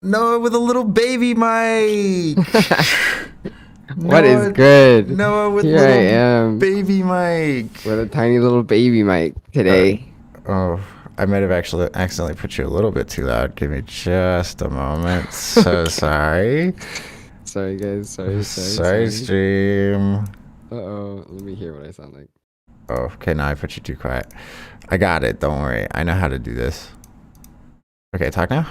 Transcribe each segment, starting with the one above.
Noah with a little baby mic. What Noah, is good? Noah with Here I little am baby mic. with a tiny little baby mic today. Oh, I might have actually accidentally put you a little bit too loud. Give me just a moment. So sorry. Sorry, guys. Sorry. Sorry, stream. Uh-oh. Let me hear what I sound like. Oh, okay, now I put you too quiet. I got it. Don't worry. I know how to do this. Okay, talk now.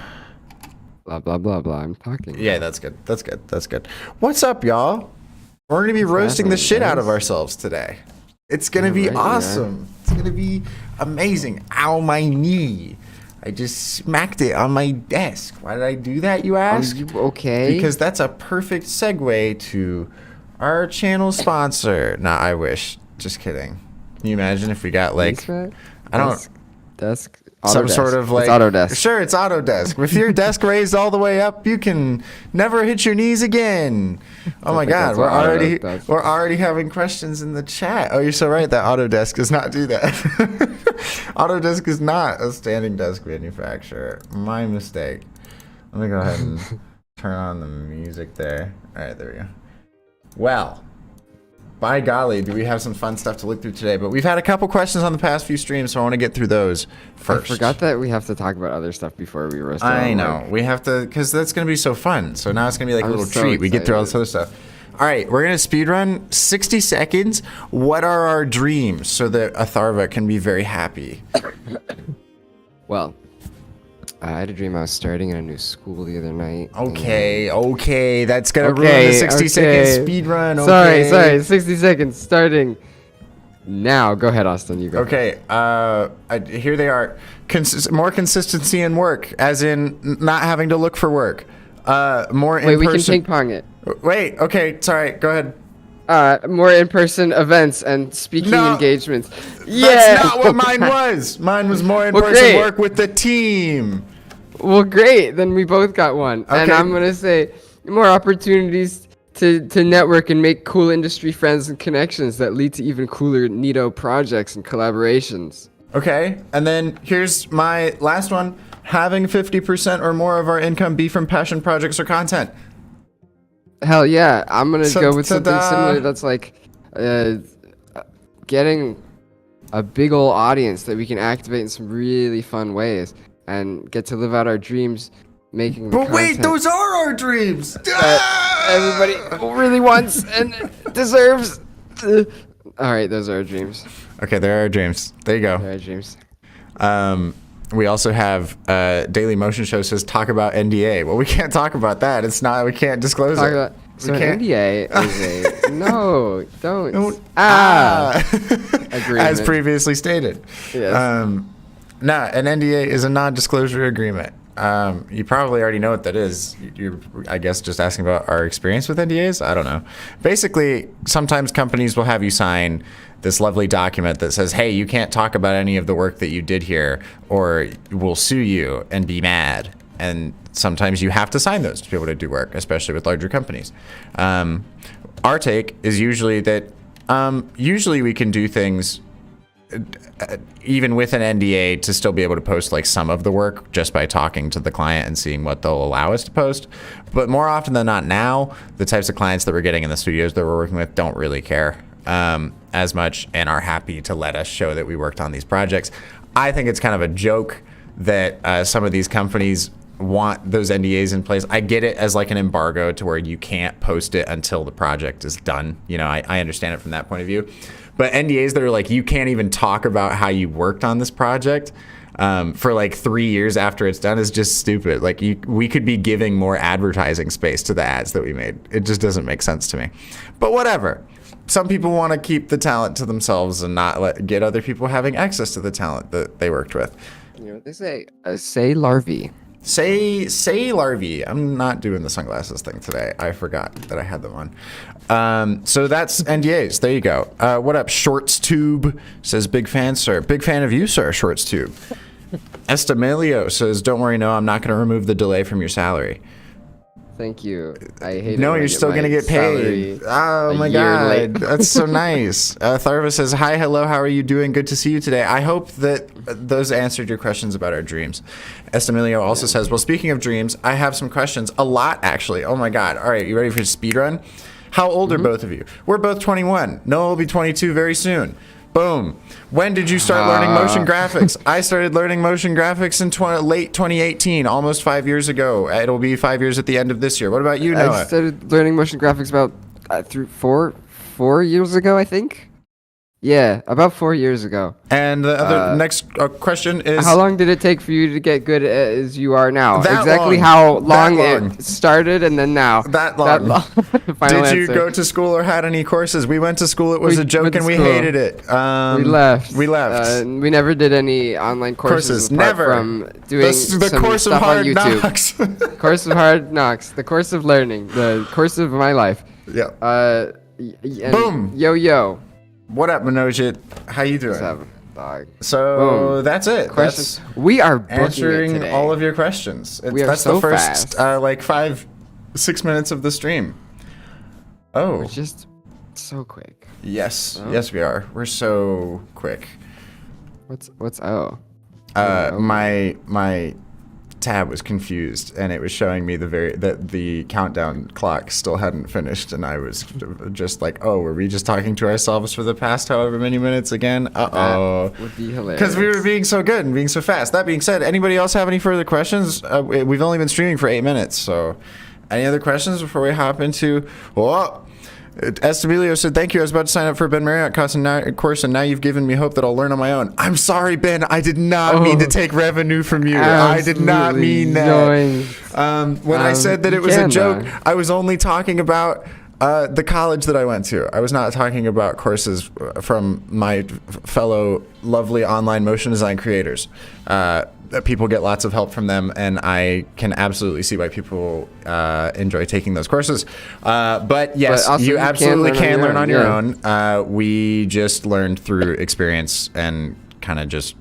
Blah, blah, blah, blah. I'm talking. Yeah, that's good. That's good. That's good. What's up, y'all? We're going to be roasting the shit out of ourselves today. It's going to be awesome. It's going to be amazing. Ow, my knee. I just smacked it on my desk. Why did I do that, you ask? Are you okay? Because that's a perfect segue to our channel sponsor. Nah, I wish. Just kidding. Can you imagine if we got like... I don't... Desk. Some Autodesk. sort of like... It's Autodesk. Sure, it's Autodesk. With your desk raised all the way up, you can never hit your knees again. Oh my God, we're already having questions in the chat. Oh, you're so right that Autodesk does not do that. Autodesk is not a standing desk manufacturer. My mistake. Let me go ahead and turn on the music there. All right, there we go. Well... by golly, do we have some fun stuff to look through today. But we've had a couple questions on the past few streams, so I want to get through those first. I forgot that we have to talk about other stuff before we roast. I know. We have to, because that's going to be so fun. So now it's going to be like a little treat. We get through all this other stuff. All right, we're going to speed run 60 seconds. What are our dreams so that Atharva can be very happy? Well, I had a dream I was starting in a new school the other night. Okay, that's gonna ruin the 60-second speed run. Okay. Sorry, 60 seconds starting now. Go ahead, Austin. You go. Okay, here they are. More consistency in work, as in not having to look for work. More in-person. Wait, we can ping pong it. Wait, okay, sorry. Go ahead. More in-person events and speaking engagements. That's not what mine was. Mine was more in-person work with the team. Well, great. Then we both got one. Okay. And I'm going to say more opportunities to network and make cool industry friends and connections that lead to even cooler neato projects and collaborations. Okay. And then here's my last one. Having 50% or more of our income be from passion projects or content. Hell yeah. I'm going to go with something similar that's like getting a big old audience that we can activate in some really fun ways and get to live out our dreams making the content. Wait, those are our dreams! Everybody really wants and deserves. Alright, those are our dreams. Okay, there are our dreams. There you go. There are our dreams. We also have Daily Motion Show says talk about NDA. Well, we can't talk about that. It's not. We can't disclose it. So an NDA is a no. Don't. Agreement. As previously stated. Yes. An NDA is a non-disclosure agreement. You probably already know what that is. You're, I guess, just asking about our experience with NDAs. I don't know. Basically, sometimes companies will have you sign this lovely document that says, hey, you can't talk about any of the work that you did here or we'll sue you and be mad. And sometimes you have to sign those to be able to do work, especially with larger companies. Our take is usually that usually we can do things even with an NDA to still be able to post like some of the work just by talking to the client and seeing what they'll allow us to post. But more often than not now, the types of clients that we're getting in the studios that we're working with don't really care as much and are happy to let us show that we worked on these projects. I think it's kind of a joke that some of these companies want those NDAs in place. I get it as like an embargo to where you can't post it until the project is done. You know, I understand it from that point of view. But NDAs that are like, you can't even talk about how you worked on this project for like 3 years after it's done is just stupid. Like we could be giving more advertising space to the ads that we made. It just doesn't make sense to me. But whatever. Some people want to keep the talent to themselves and not get other people having access to the talent that they worked with. You know what they say? Say larvae. Say larvae. I'm not doing the sunglasses thing today. I forgot that I had them on. So that's NDAs. There you go. What up? Shorts Tube says, big fan, sir. Big fan of you, sir, Shorts Tube. Estamelio says, don't worry, no, I'm not going to remove the delay from your salary. Thank you. I hate it. No, when I you're get still my going to get salary paid. Oh a my year God. late. That's so nice. Tharva says, hi, hello, how are you doing? Good to see you today. I hope that those answered your questions about our dreams. Estemilio also says, well, speaking of dreams, I have some questions. A lot, actually. Oh my God. All right, you ready for a speed run? How old are both of you? We're both 21. Noah will be 22 very soon. Boom. When did you start learning motion graphics? I started learning motion graphics in late 2018, almost 5 years ago. It'll be 5 years at the end of this year. What about you, Noah? I started learning motion graphics about through four years ago, I think. Yeah, about 4 years ago. And the other next question is... How long did it take for you to get good as you are now? That exactly long. how long That long. it started and then now. That long. Final Did you answer. go to school or had any courses? We went to school. It was We a joke went to and we school. hated it. We left. We left. We never did any online courses. apart Never. From doing The some course of stuff on hard YouTube. knocks. Course of hard knocks. The course of learning. The course of my life. Yeah. Boom. Yo. What up, Manojit? How you doing? What's up, dog? So Boom. that's it. Questions. That's We are booking it answering today. all of your questions. We are that's so the first fast. like 5-6 minutes of the stream. Oh, We're just so quick. yes, Oh. yes, we are. We're so quick. What's oh? My tab was confused and it was showing me that the countdown clock still hadn't finished, and I was just like, oh, were we just talking to ourselves for the past however many minutes again? That would be hilarious. Because we were being so good and being so fast. That being said, anybody else have any further questions? We've only been streaming for 8 minutes, so any other questions before we hop into... Whoa! Estemilio said, thank you. I was about to sign up for a Ben Marriott course, and now you've given me hope that I'll learn on my own. I'm sorry, Ben. I did not mean to take revenue from you. I did not mean that. When I said that it was a joke, I was only talking about the college that I went to. I was not talking about courses from my fellow lovely online motion design creators. People get lots of help from them, and I can absolutely see why people enjoy taking those courses. But yes, But you absolutely can learn on your yeah. own. We just learned through experience and kind of just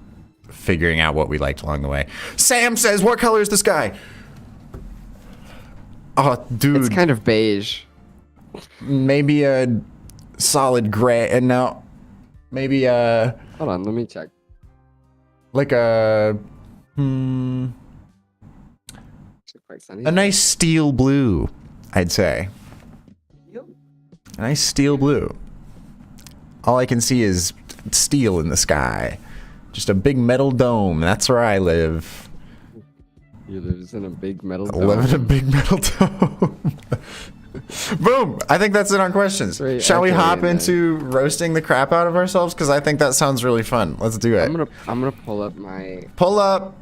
figuring out what we liked along the way. Sam says, what color is the sky? Oh, dude. It's kind of beige. Maybe a solid gray, and now maybe a Hold on, let me check. like a Is it quite sunny? a nice steel blue, I'd say. A nice steel blue. All I can see is steel in the sky. Just a big metal dome. That's where I live. You live in a big metal I live in a dome. big metal dome. Boom! I think that's it on questions. Very Shall we echoey hop in there. into roasting the crap out of ourselves? Because I think that sounds really fun. Let's do it. I'm gonna pull up my Pull up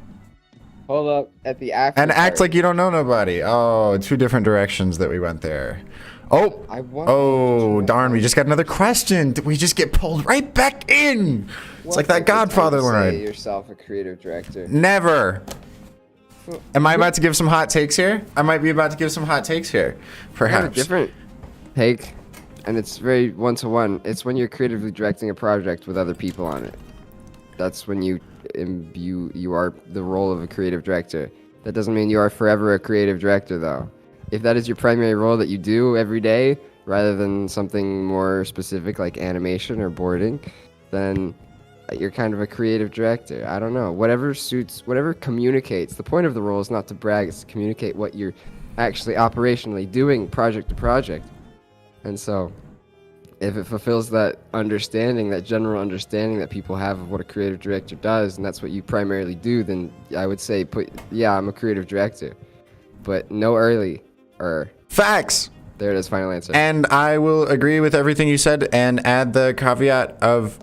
at the after and act part. like you don't know nobody. Oh, two different directions that we went there. Oh, I want oh, darn! We just got another question. Did we just get pulled right back in? It's like that Godfather Say line. yourself a creative director. Never. Am I about to give some hot takes here? I might be about to give some hot takes here, I have a perhaps. different take, and it's very one-to-one. It's when you're creatively directing a project with other people on it. That's when you are the role of a creative director. That doesn't mean you are forever a creative director, though. If that is your primary role that you do every day, rather than something more specific like animation or boarding, then you're kind of a creative director. I don't know. Whatever suits, whatever communicates. The point of the role is not to brag, it's to communicate what you're actually operationally doing project to project. And so, if it fulfills that understanding, that general understanding that people have of what a creative director does, and that's what you primarily do, then I would say, I'm a creative director. But no early, Facts. there it is, final answer. And I will agree with everything you said and add the caveat of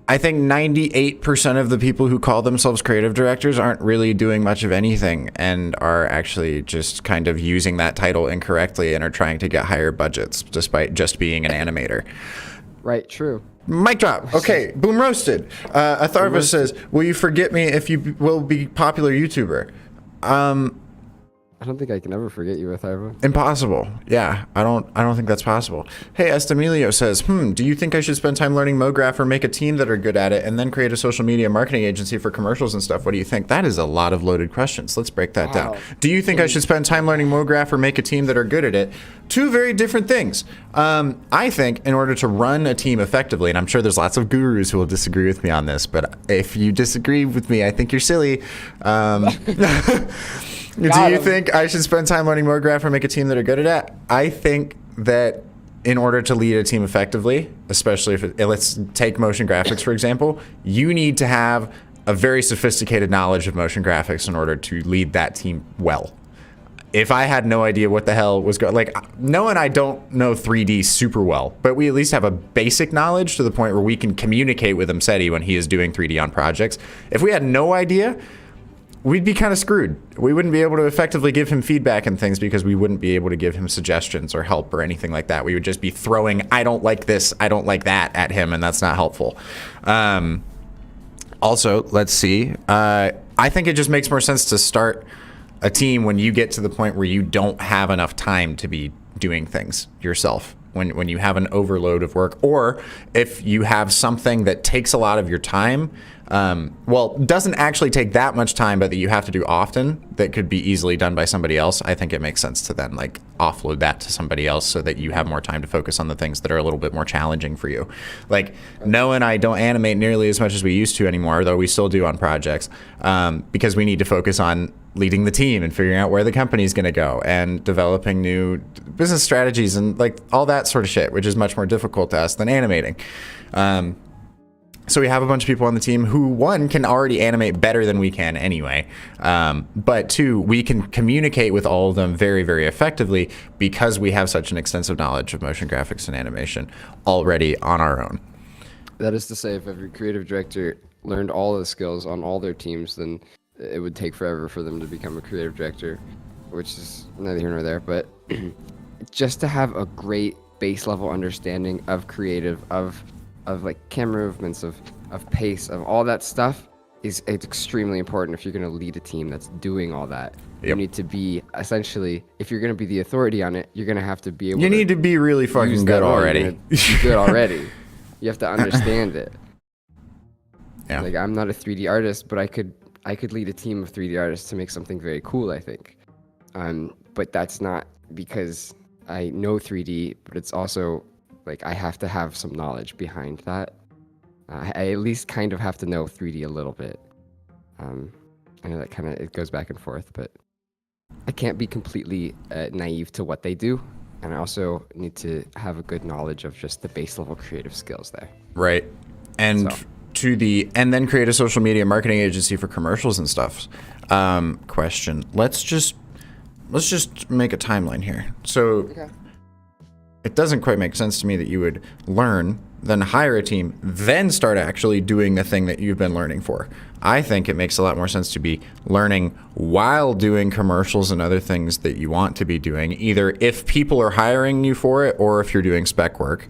I think 98% of the people who call themselves creative directors aren't really doing much of anything and are actually just kind of using that title incorrectly and are trying to get higher budgets despite just being an animator. Right, true. Mic drop. Okay, boom roasted. Atharva says, will you forget me if you will be popular YouTuber? I don't think I can ever forget you with Harva. Impossible. Yeah, I don't think that's possible. Hey, Estemilio says, do you think I should spend time learning MoGraph or make a team that are good at it and then create a social media marketing agency for commercials and stuff? What do you think? That is a lot of loaded questions. Let's break that down. Do you think I should spend time learning MoGraph or make a team that are good at it? Two very different things. I think in order to run a team effectively, and I'm sure there's lots of gurus who will disagree with me on this, but if you disagree with me, I think you're silly. Do you think I should spend time learning MoGraph or make a team that are good at it? I think that in order to lead a team effectively, especially if let's take motion graphics, for example, you need to have a very sophisticated knowledge of motion graphics in order to lead that team well. If I had no idea what the hell was going, like Noah and I don't know 3D super well, but we at least have a basic knowledge to the point where we can communicate with Msetti when he is doing 3D on projects. If we had no idea, we'd be kind of screwed. We wouldn't be able to effectively give him feedback and things because we wouldn't be able to give him suggestions or help or anything like that. We would just be throwing, I don't like this, I don't like that at him, and that's not helpful. Also, let's see. I think it just makes more sense to start a team when you get to the point where you don't have enough time to be doing things yourself. When you have an overload of work, or if you have something that takes a lot of your time, doesn't actually take that much time, but that you have to do often, that could be easily done by somebody else, I think it makes sense to then like offload that to somebody else so that you have more time to focus on the things that are a little bit more challenging for you. Like Noah and I don't animate nearly as much as we used to anymore, though we still do on projects, because we need to focus on leading the team and figuring out where the company's going to go and developing new business strategies and like all that sort of shit, which is much more difficult to us than animating. So we have a bunch of people on the team who, one, can already animate better than we can anyway, but two, we can communicate with all of them very, very effectively because we have such an extensive knowledge of motion graphics and animation already on our own. That is to say, if every creative director learned all the skills on all their teams, then it would take forever for them to become a creative director, which is neither here nor there. But just to have a great base level understanding of creative, of like camera movements, of pace, of all that stuff it's extremely important if you're going to lead a team that's doing all that. Yep. You need to be essentially, if you're going to be the authority on it, you're going to have to be able to. You need to be really fucking good already. Good already. You have to understand it. Yeah. Like I'm not a 3D artist, but I could lead a team of 3D artists to make something very cool, I think. But that's not because I know 3D, but it's also like I have to have some knowledge behind that. I at least kind of have to know 3D a little bit. I know that kind of, it goes back and forth, but I can't be completely naive to what they do. And I also need to have a good knowledge of just the base level creative skills there. Right. And and then create a social media marketing agency for commercials and stuff. Question. Let's just make a timeline here. So it doesn't quite make sense to me that you would learn, then hire a team, then start actually doing the thing that you've been learning for. I think it makes a lot more sense to be learning while doing commercials and other things that you want to be doing, either if people are hiring you for it or if you're doing spec work.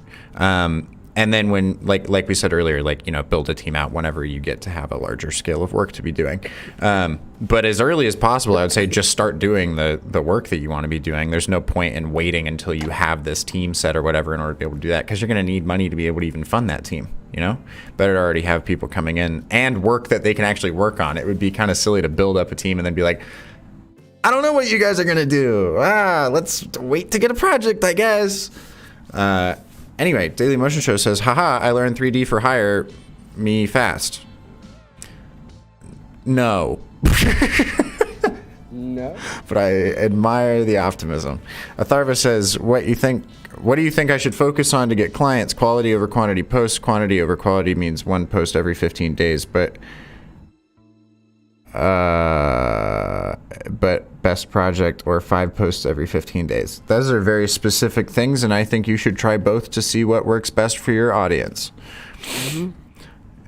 And then when, like we said earlier, build a team out whenever you get to have a larger scale of work to be doing. But as early as possible, I would say just start doing the work that you want to be doing. There's no point in waiting until you have this team set or whatever in order to be able to do that, because you're going to need money to be able to even fund that team, Better to already have people coming in and work that they can actually work on. It would be kind of silly to build up a team and then be like, I don't know what you guys are going to do. Let's wait to get a project, I guess. Anyway, Daily Motion Show says, haha, I learned 3D for hire me fast. No. No. But I admire the optimism. Atharva says, what do you think I should focus on to get clients? Quality over quantity posts. Quantity over quality means one post every 15 days, but best project or 5 posts every 15 days. Those are very specific things, and I think you should try both to see what works best for your audience. Mm-hmm.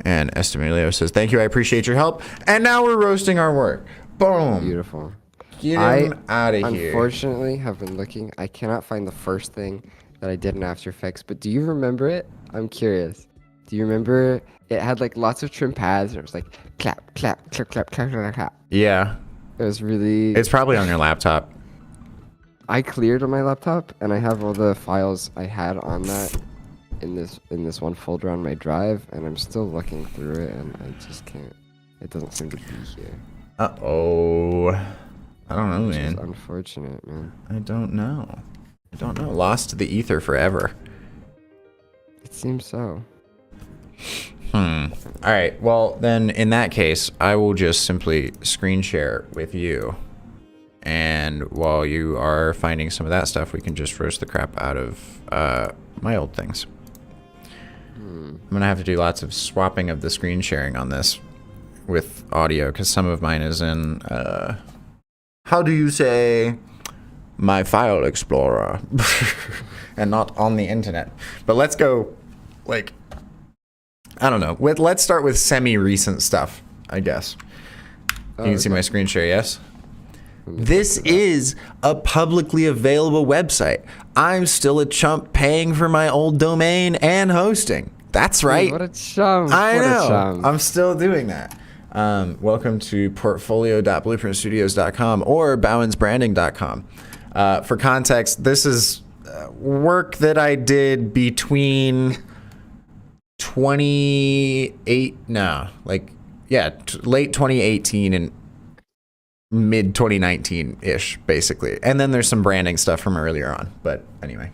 And Estemilio says, thank you, I appreciate your help. And now we're roasting our work. Boom. Beautiful. Get him out of here. Unfortunately, have been looking. I cannot find the first thing that I did in After Effects, but do you remember it? I'm curious. Do you remember it had lots of trim paths, and it was like clap, clap, clap, clap, clap, clap, clap. Yeah. It was really... It's probably on your laptop. I cleared on my laptop, and I have all the files I had on that in this one folder on my drive, and I'm still looking through it, and I just can't. It doesn't seem to be here. Uh-oh. I don't know, Which man. is unfortunate, man. I don't know. Lost to the ether forever. It seems so. All right. Well, then in that case, I will just simply screen share with you. And while you are finding some of that stuff, we can just roast the crap out of my old things. I'm going to have to do lots of swapping of the screen sharing on this with audio, because some of mine is in, how do you say, my file explorer, and not on the internet. But let's go, like, I don't know. Let's start with semi-recent stuff, I guess. You can see my screen share, yes? This is a publicly available website. I'm still a chump paying for my old domain and hosting. That's right. Dude, what a chump. I what know. A chump. I'm still doing that. Welcome to portfolio.blueprintstudios.com or bowensbranding.com. For context, this is work that I did between late 2018 and mid 2019-ish, basically. And then there's some branding stuff from earlier on. But anyway,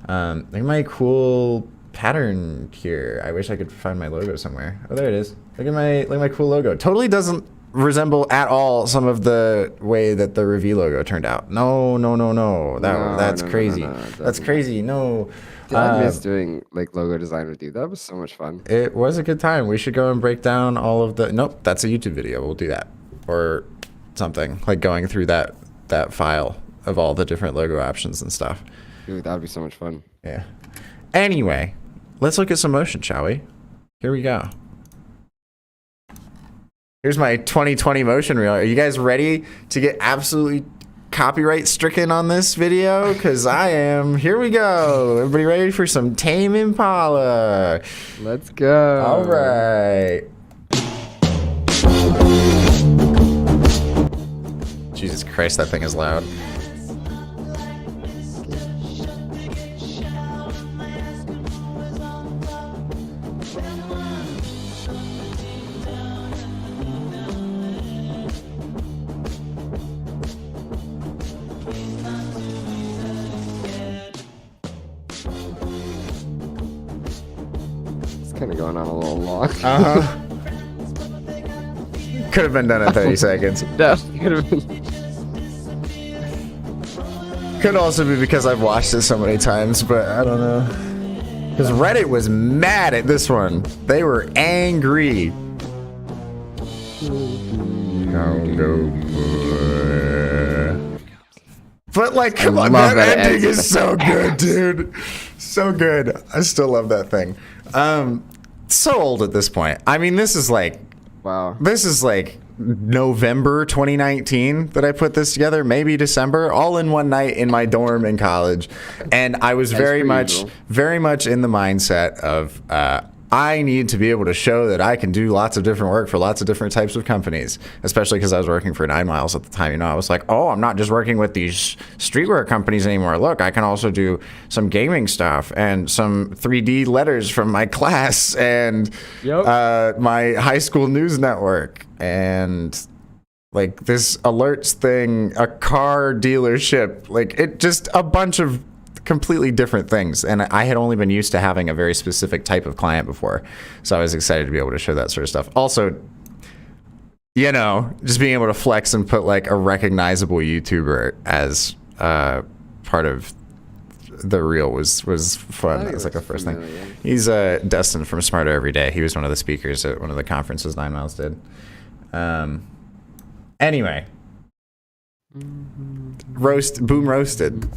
look at my cool pattern here. I wish I could find my logo somewhere. Oh, there it is. Look at my cool logo. Totally doesn't resemble at all some of the way that the Reveal logo turned out. No. That's crazy. That's crazy. No. Dude, I miss doing like logo design with you. That was so much fun. It was a good time. We should go and break down all of the. Nope, that's a YouTube video. We'll do that, or something like going through that file of all the different logo options and stuff. Dude, that would be so much fun. Yeah. Anyway, let's look at some motion, shall we? Here we go. Here's my 2020 motion reel. Are you guys ready to get absolutely copyright stricken on this video? Because I am. Here we go. Everybody ready for some Tame Impala? Let's go. All right. Jesus Christ, that thing is loud. It's kind of going on a little long. Could have been done in 30 seconds. Definitely could have been. Could also be because I've watched it so many times, but I don't know. Because Reddit was mad at this one. They were angry. But like, come on, that ending is so good, dude. So good. I still love that thing. So old at this point. I mean, this is like, Wow. this is like November 2019 that I put this together, maybe December, all in one night in my dorm in college. And I was very much in the mindset of, I need to be able to show that I can do lots of different work for lots of different types of companies, especially because I was working for 9 Miles at the time. You know, I was like, oh, I'm not just working with these streetwear companies anymore. Look, I can also do some gaming stuff and some 3D letters from my class and my high school news network and like this alerts thing, a car dealership, like it just a bunch of completely different things. And I had only been used to having a very specific type of client before. So I was excited to be able to show that sort of stuff. Also, you know, just being able to flex and put like a recognizable YouTuber as part of the reel was fun. That was like a first thing. He's Destin from Smarter Every Day. He was one of the speakers at one of the conferences 9 Miles did. Anyway. Boom roasted.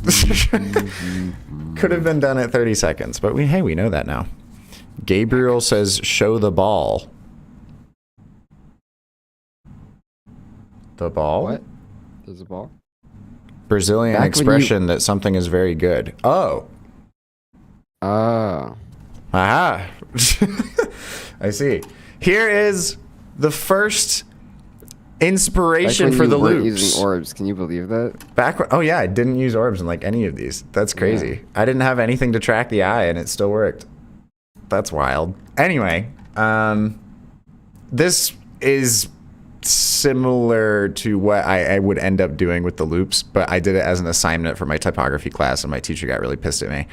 Could have been done at 30 seconds, but we know that now. Gabriel says, show the ball. The ball? What? There's a ball? Brazilian expression that something is very good. Oh. Oh. Aha. I see. Here is the first inspiration when for you the weren't loops. using orbs. Can you believe that? Oh yeah, I didn't use orbs in like any of these. That's crazy. Yeah. I didn't have anything to track the eye, and it still worked. That's wild. Anyway, this is similar to what I would end up doing with the loops, but I did it as an assignment for my typography class, and my teacher got really pissed at me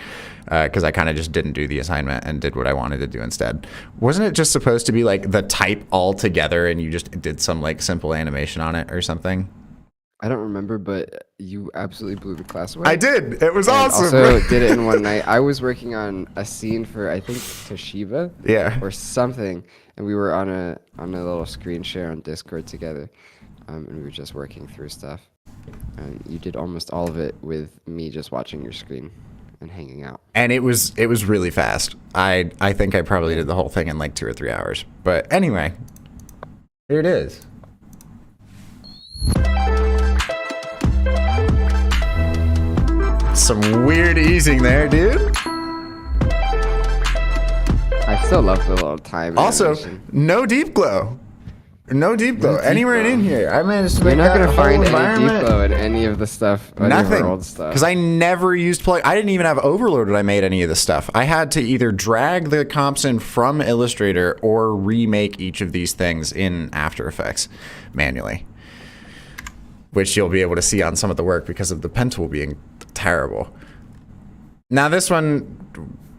because I kind of just didn't do the assignment and did what I wanted to do instead. Wasn't it just supposed to be like the type all together and you just did some like simple animation on it or something? I don't remember, but you absolutely blew the class away. I did. It was And awesome. Also did it in one night. I was working on a scene for, I think, Toshiba. Yeah. Or something, and we were on a little screen share on Discord together, and we were just working through stuff. And you did almost all of it with me just watching your screen and hanging out. And it was really fast. I think I probably did the whole thing in like 2 or 3 hours. But anyway, here it is. Some weird easing there, dude. I still love the little time. Also, animation. no deep glow. No deep glow. deep Anywhere glow. in here. I managed to You're make not that gonna whole find any environment. deep glow in any of the stuff. Any of Nothing, our old stuff. because I never used plug. I didn't even have Overlord when I made any of this stuff. I had to either drag the comps in from Illustrator or remake each of these things in After Effects manually, which you'll be able to see on some of the work because of the pen tool being terrible. Now this one,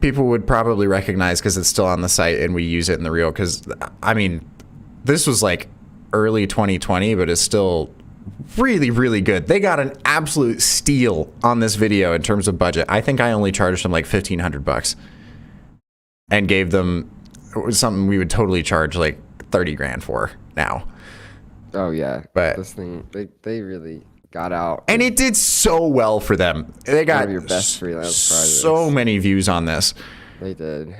people would probably recognize because it's still on the site and we use it in the reel. Because I mean, this was like early 2020, but it's still really, really good. They got an absolute steal on this video in terms of budget. I think I only charged them like $1,500 and gave them something we would totally charge like 30 grand for now. Oh yeah, But- this thing they really got out. And it did so well for them. They got of your best freelance so projects. many views on this. They did.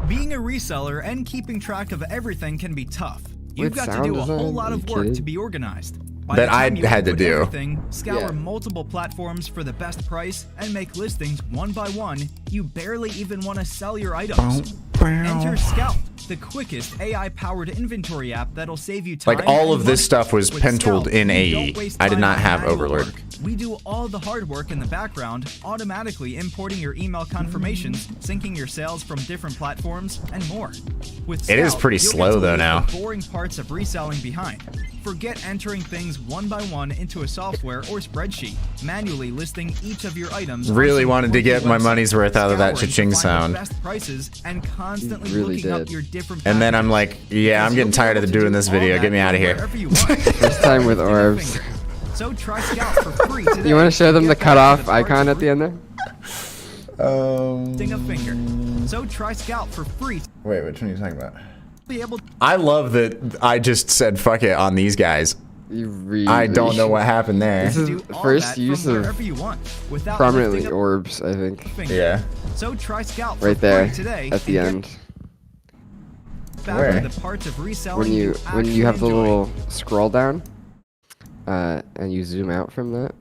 Being a reseller and keeping track of everything can be tough. You've With got to sound do a whole design? lot Are of you work kidding? to be organized. By That the time I you had to input do. everything, scour Yeah. multiple platforms for the best price, and make listings one by one, you barely even want to sell your items. Enter Scout, the quickest AI-powered inventory app that'll save you time. Like, all and of this money. stuff was With pen tooled Scout, in you AE. don't waste I did time not on have manual Overlord. work. We do all the hard work in the background, automatically importing your email confirmations, syncing your sales from different platforms, and more. With It is Scout, pretty you'll get slow, to though, leave now. the boring parts of reselling behind. Forget entering things one by one into a software or spreadsheet, manually listing each of your items. on Really some wanted to quirky get my website, money's worth out of that scouring to cha-ching find the sound. best prices, and constantly You really looking up did. your different And then I'm packages. like, yeah, I'm Because getting you'll be tired of able to doing do this all video. that Get me from out of here. wherever you want. First time with Just a orbs. finger. So try Scout for free today. You want to show them the Get cutoff the icon at the end there? Lifting a finger. So try Scout for free. Wait, which one are you talking about? Be able to I love that I just said fuck it on these guys. You really. I don't know what happened there. This is do the all first that from use of wherever you want without prominently lifting a orbs, I think. finger. Yeah. So try Scout for Right there free today at the and end. get back Where? to the parts of reselling When you actually have the enjoy. little scroll down, and you zoom out from that.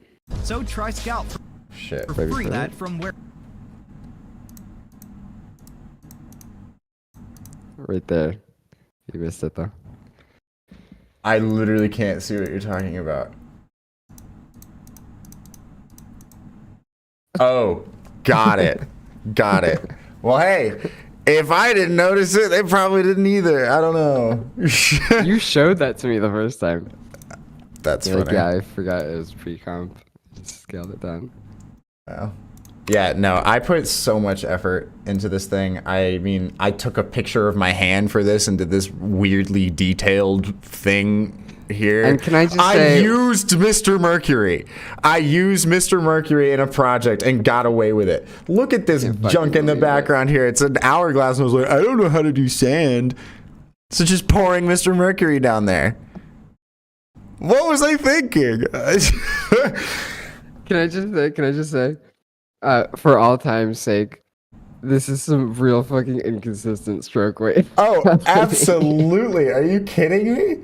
So try Scout for Shit. Maybe free for that that. from where Right there. You missed it though. I literally can't see what you're talking about. Oh, got it. Got it. Well, hey, if I didn't notice it, they probably didn't either. I don't know. You showed that to me the first time. That's You're like, funny. yeah, I forgot it was pre-comp. Just scaled it down. Wow. Yeah, no, I put so much effort into this thing. I mean, I took a picture of my hand for this and did this weirdly detailed thing here. And can I just I say- used Mr. Mercury. I used Mr. Mercury in a project and got away with it. Look at this Can't fucking junk in the believe it. background here. It's an hourglass, and I was like, I don't know how to do sand. So just pouring Mr. Mercury down there. What was I thinking? Can I just say, for all time's sake, this is some real fucking inconsistent stroke weight. Oh, absolutely. Are you kidding me?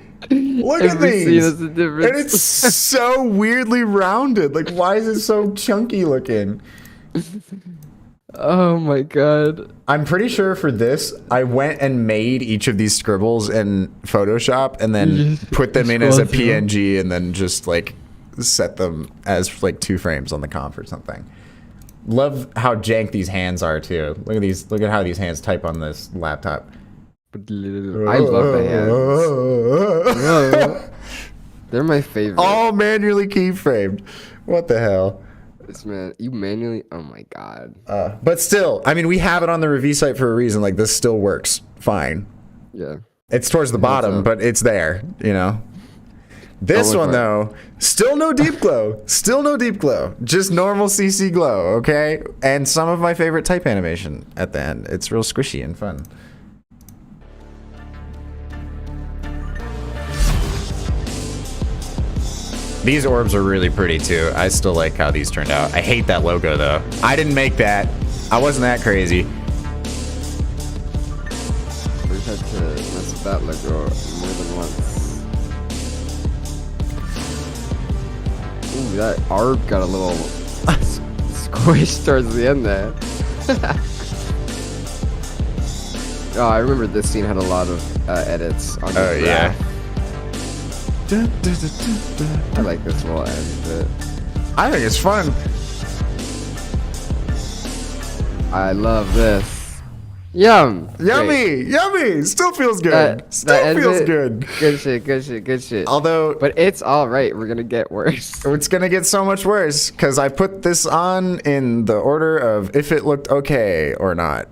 Look at Every scene these. has a And difference. it's so weirdly rounded. Like, why is it so chunky looking? Oh my god. I'm pretty sure for this, I went and made each of these scribbles in Photoshop and then just put them in as a scroll through. PNG and then just like set them as like 2 frames on the comp or something. Love how jank these hands are too. Look at these. Look at how these hands type on this laptop. I love the hands. They're my favorite. All manually keyframed. What the hell? This man, you manually. Oh my god. But still, I mean, we have it on the review site for a reason. Like, this still works fine. Yeah. It's towards the bottom, but it's there, you know? This one, though, still no deep glow. Still no deep glow. Just normal CC glow, okay? And some of my favorite type animation at the end. It's real squishy and fun. These orbs are really pretty, too. I still like how these turned out. I hate that logo, though. I didn't make that. I wasn't that crazy. We've had to mess with that logo more than once. Ooh, that arb got a little squished towards the end there. Oh, I remember this scene had a lot of edits on the Oh, yeah. I like this little end bit. I think it's fun. I love this. Yum. Yummy, Great. yummy. Still feels good. That Still end feels bit- good. Good shit, good shit, good shit. Although, But it's alright, we're gonna get worse. it's gonna get so much worse because I put this on in the order of if it looked okay or not.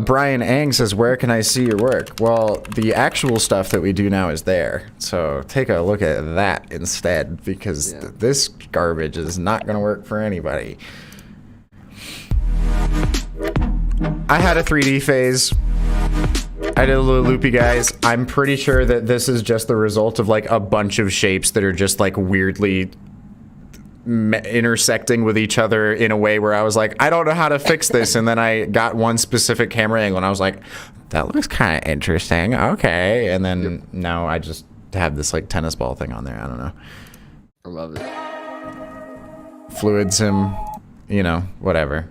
Brian Ang says, "Where can I see your work?" Well, the actual stuff that we do now is there. So take a look at that instead, because this garbage is not gonna work for anybody. I had a 3D phase. I did a little loopy, guys. I'm pretty sure that this is just the result of like a bunch of shapes that are just like weirdly intersecting with each other in a way where I was like, I don't know how to fix this. And then I got one specific camera angle and I was like, that looks kind of interesting. Okay. And then now I just have this like tennis ball thing on there. I don't know. I love it. Fluid sim, you know, whatever.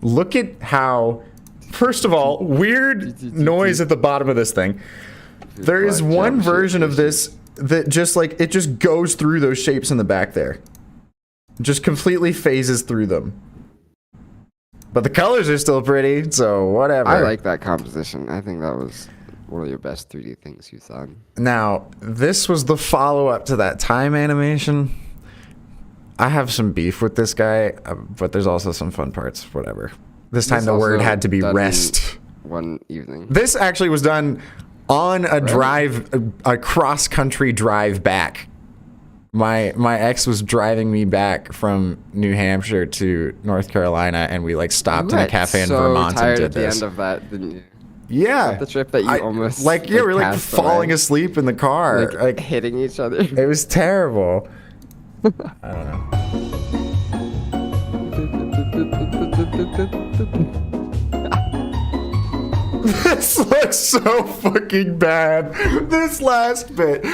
Look at how, first of all, weird noise at the bottom of this thing. There is one version of this that just like, it just goes through those shapes in the back there. Just completely phases through them. But the colors are still pretty, so whatever. I like that composition. I think that was one of your best 3D things you've done. Now, this was the follow-up to that time animation. I have some beef with this guy, but there's also some fun parts, whatever. This time the word had to be rest. One evening. This actually was done on a drive, a cross-country drive back. My ex was driving me back from New Hampshire to North Carolina, and we like stopped in a cafe in Vermont and did at the this. end of that, didn't you? Yeah, The trip that you almost like yeah, we're like passed falling away. asleep in the car, like hitting each other. it was terrible. I don't know. This looks so fucking bad. This last bit.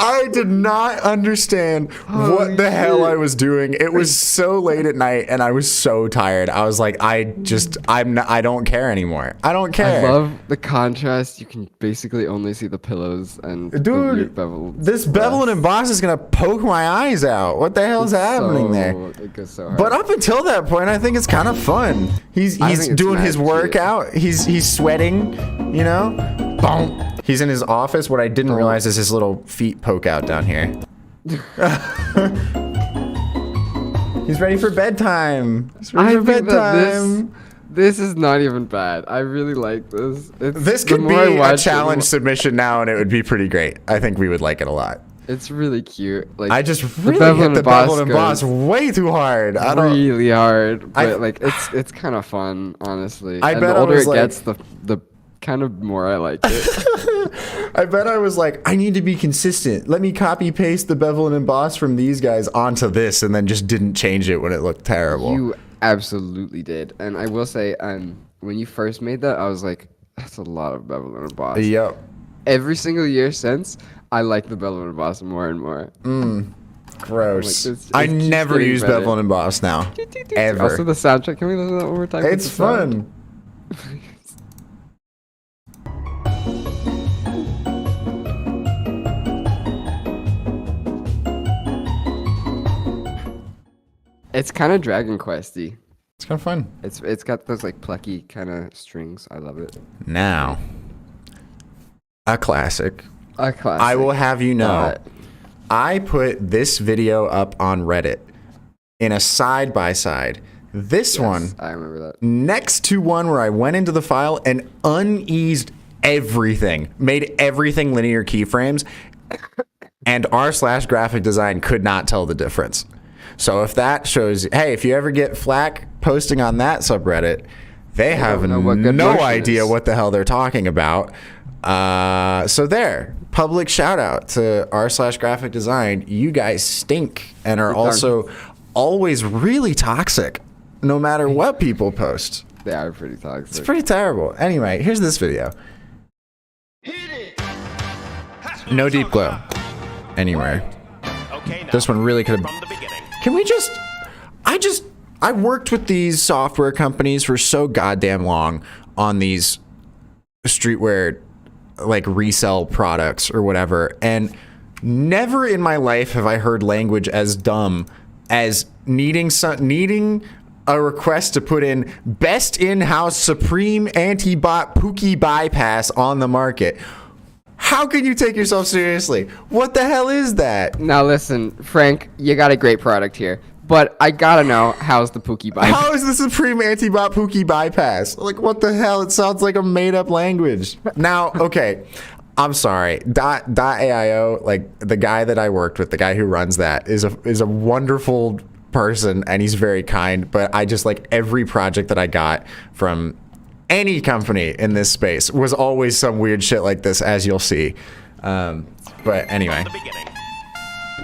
I did not understand what the hell I was doing. It was so late at night and I was so tired. I was like, I don't care anymore. I don't care. I love the contrast. You can basically only see the pillows and the Dude, weird beveled this bevel and emboss is gonna poke my eyes out. What the hell's happening there? It goes so hard. But up until that point, I think it's kind of fun. He's think it's doing his mad cute. workout. He's sweating, you know? Boom. He's in his office. What I didn't realize is his little feet poke out down here. He's ready for bedtime. He's ready for think that bedtime. this is not even bad. I really like this. This the could be more I a watch it, the challenge more- submission now, and it would be pretty great. I think we would like it a lot. It's really cute. Like I just the really bevel hit and the bevel emboss and emboss goes way too hard. I don't. really hard, I- but like it's kind of fun, honestly. I and bet the I older was it like- gets, the kind of more I like it. I bet I was like, I need to be consistent. Let me copy paste the bevel and emboss from these guys onto this, and then just didn't change it when it looked terrible. You absolutely did, and I will say, when you first made that, I was like, that's a lot of bevel and emboss. Yep. Every single year since, I like the bevel and emboss more and more. Gross. It's I keeps never getting use better. bevel and emboss now. Ever. Also the soundtrack. Can we listen to that one more time? It's With the sound? fun. It's kind of Dragon Questy. It's kind of fun. It's got those like plucky kind of strings. I love it. Now, a classic. A classic. I will have you know, But I put this video up on Reddit in a side by side. This one I remember that. next to one where I went into the file and uneased everything, made everything linear keyframes, and r/graphic design could not tell the difference. So if that shows, hey, if you ever get flack posting on that subreddit, they have know what good no motion idea is. what the hell they're talking about. So there, public shout out to r/graphic design. You guys stink and are also always really toxic, no matter what people post. They are pretty toxic. It's pretty terrible. Anyway, here's this video. No deep glow anywhere. Okay, now, This one really could have. from the beginning. Can we just? I worked with these software companies for so goddamn long on these streetwear like resell products or whatever, and never in my life have I heard language as dumb as needing a request to put in best in-house supreme anti-bot Pookie bypass on the market. How can you take yourself seriously? What the hell is that? Now listen, Frank, you got a great product here, but I gotta know how's the Pookie bypass? How is the supreme anti-bot Pookie bypass? Like, what the hell? It sounds like a made-up language. Now, okay, I'm sorry. .aio, like the guy that I worked with, the guy who runs that, is a wonderful person, and he's very kind. But I just like every project that I got from any company in this space was always some weird shit like this, as you'll see. But anyway, The beginning.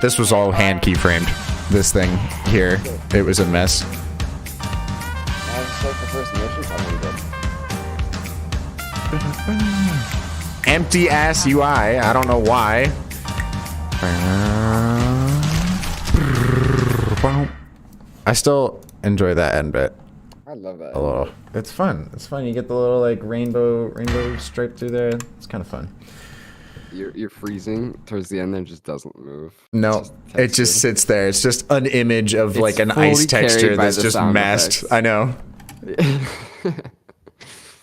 this was all hand keyframed. This thing here, it was a mess. Empty ass UI. I don't know why. I still enjoy that end bit I love that. a little. It's fun. It's fun. You get the little like rainbow stripe through there. It's kind of fun. You're freezing towards the end there, just doesn't move. No, Just it just texture. sits there. It's just an image of like an fully ice texture carried by that's the just sound masked. effects. I know.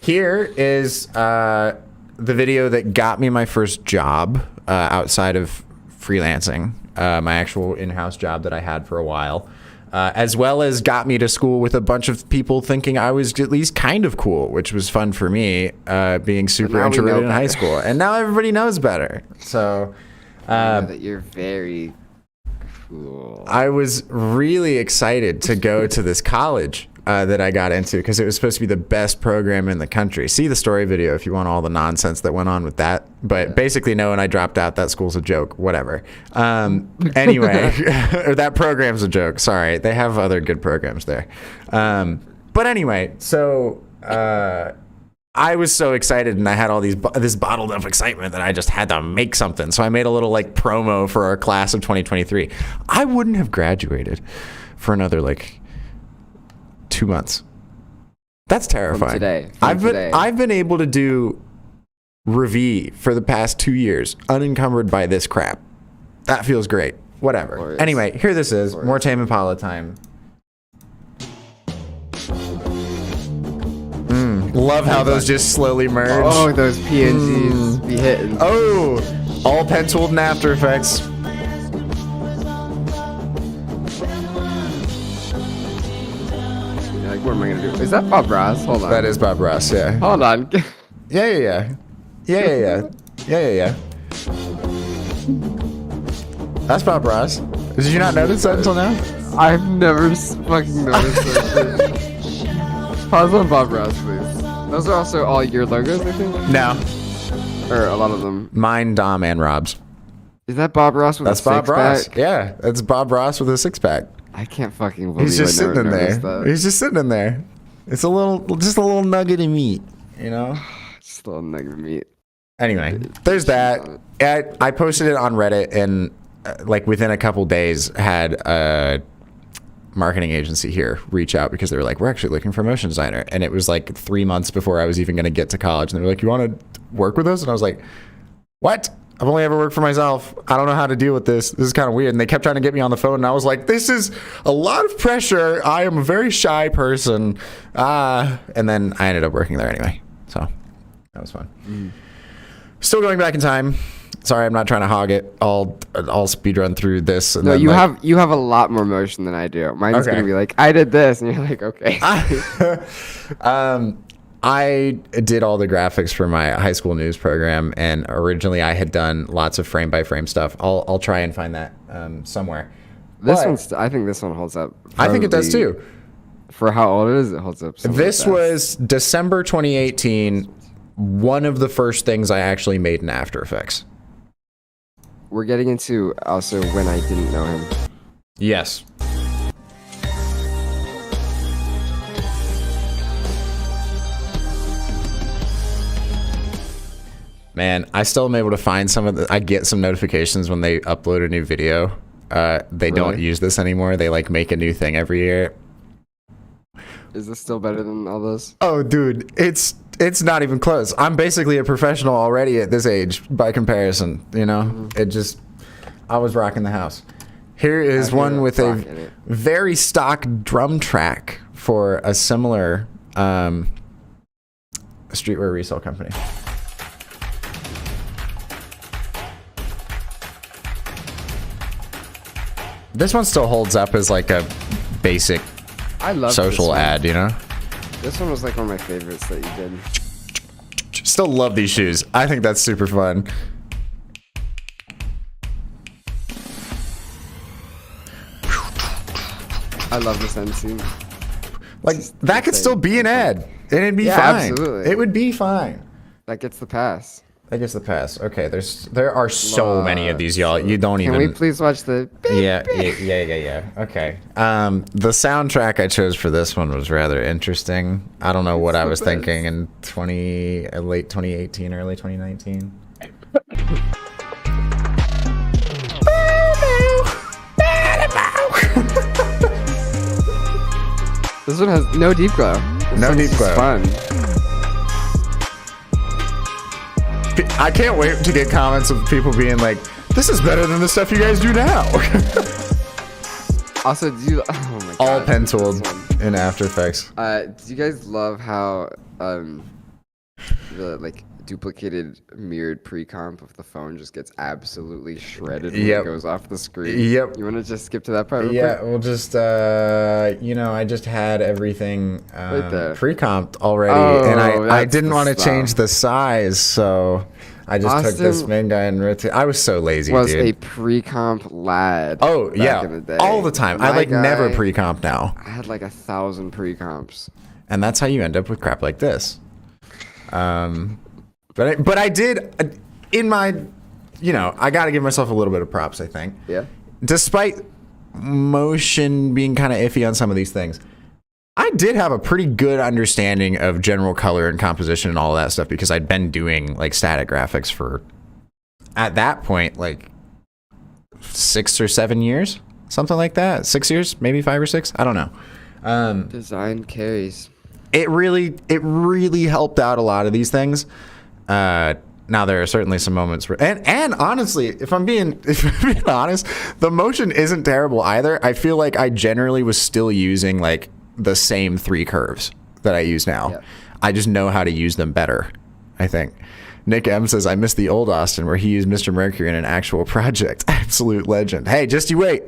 Here is the video that got me my first job outside of freelancing, my actual in-house job that I had for a while, as well as got me to school with a bunch of people thinking I was at least kind of cool, which was fun for me, being super now we know introverted in high better. school. And now everybody knows better. So I know that you're very cool. I was really excited to go to this college that I got into because it was supposed to be the best program in the country. See the story video if you want all the nonsense that went on with that. But basically, no, when I dropped out, that school's a joke. Whatever. Anyway, or that program's a joke. Sorry, they have other good programs there. But anyway, so I was so excited, and I had all this bottled up excitement that I just had to make something. So I made a little like promo for our class of 2023. I wouldn't have graduated for another like 2 months. That's terrifying. today. I've been able to do Revi for the past 2 years unencumbered by this crap. That feels great. Whatever. Glorious. Anyway, here this is. More Tame Impala time. Love how those just slowly merge. Oh, those PNGs be hitting. Oh, all pen tooled in After Effects. Like, what am I gonna do? Is that Bob Ross? Hold on. That is Bob Ross, yeah. Hold on. Yeah. That's Bob Ross. Did you not notice that until now? I've never fucking noticed that shit. Pause on Bob Ross, please. Those are also all your logos, I think? No. Or a lot of them. Mine, Dom, and Rob's. Is that Bob Ross with That's a Bob Ross. six-pack? Yeah, that's Bob Ross with a six pack. I can't fucking believe He's just I never sitting in there. noticed that. He's just sitting in there. It's just a little nugget of meat, you know? Just a little nugget of meat. Anyway, there's that. I posted it on Reddit, and like within a couple days, had a marketing agency here reach out because they were like, we're actually looking for a motion designer. And it was like 3 months before I was even going to get to college. And they were like, you want to work with us? And I was like, what? I've only ever worked for myself. I don't know how to deal with this. This is kind of weird. And they kept trying to get me on the phone. And I was like, this is a lot of pressure. I am a very shy person. And then I ended up working there anyway. So that was fun. Still going back in time. Sorry, I'm not trying to hog it. I'll speed run through this. And No, then you have a lot more motion than I do. Mine's Okay. gonna be like, I did this, and you're like, okay. I did all the graphics for my high school news program, and originally I had done lots of frame by frame stuff. I'll try and find that somewhere. I think this one holds up. I think it does Probably too. For how old it is, it holds up. This was December 2018. One of the first things I actually made in After Effects. We're getting into also when I didn't know him. Yes. Man, I still am able to find some of the. I get some notifications when they upload a new video. They don't Really? use this anymore. They like make a new thing every year. Is this still better than all those? Oh, dude, it's not even close. I'm basically a professional already at this age by comparison. You know, I was rocking the house. Here is one with a rocking it. very stock drum track for a similar streetwear resale company. This one still holds up as like a basic I love social this one. ad, you know? This one was like one of my favorites that you did. Still love these shoes. I think that's super fun. I love this end scene. Like, that could still be an ad, and it'd be Yeah, fine. absolutely. It would be fine. That gets the pass. I guess the pass. Okay, there are so many of these, y'all. You don't Can even. we please watch the? Yeah. Okay. The soundtrack I chose for this one was rather interesting. I don't know what I was thinking in late 2018, early 2019. This one has no deep glow. No deep This glow. is fun. I can't wait to get comments of people being like, "This is better than the stuff you guys do now." Also, do you? Oh my god. All pen tooled this one. in After Effects. Do you guys love how the like duplicated mirrored pre-comp of the phone just gets absolutely shredded when Yep. it goes off the screen? Yep. You want to just skip to that part? Real Yeah, quick? we'll just, I just had everything Right there. pre-comped already, Oh, and I that's didn't the want to stuff. change the size, so I just took this Austin main guy and rotated. I was so lazy, Was dude. a pre-comp lad. Oh, back yeah, in the day. all the time. I My like never guy, pre-comp now, I had like 1,000 pre-comps. and that's how you end up with crap like this. But I did, in my, I got to give myself a little bit of props, I think. Yeah. Despite motion being kind of iffy on some of these things, I did have a pretty good understanding of general color and composition and all of that stuff because I'd been doing like static graphics for, at that point, like 6 or 7 years, something like that. 6 years, maybe 5 or 6. I don't know. Design carries. It really helped out a lot of these things. Now there are certainly some moments where, and honestly, if I'm being honest, the motion isn't terrible either. I feel like I generally was still using like the same 3 curves that I use now. Yep. I just know how to use them better, I think. Nick M says, I miss the old Austin where he used Mr. Mercury in an actual project. Absolute legend. Hey, just you wait.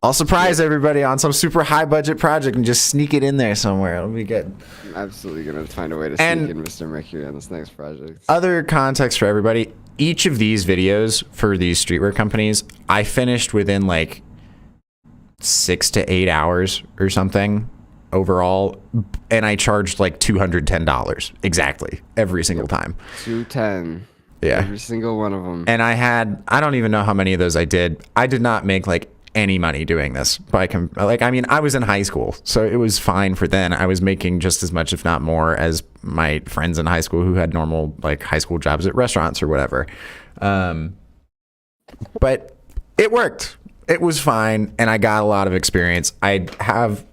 I'll surprise everybody on some super high budget project and just sneak it in there somewhere. It'll be good. I'm absolutely going to find a way to And- sneak in Mr. Mercury on this next project. Other context for everybody, each of these videos for these streetwear companies, I finished within like 6 to 8 hours or something overall, and I charged like $210 exactly every single time. 210. Yeah. Every single one of them. And I don't even know how many of those I did. I did not make like any money doing this. I was in high school, so it was fine for then. I was making just as much, if not more, as my friends in high school who had normal like high school jobs at restaurants or whatever. But it worked. It was fine, and I got a lot of experience. I have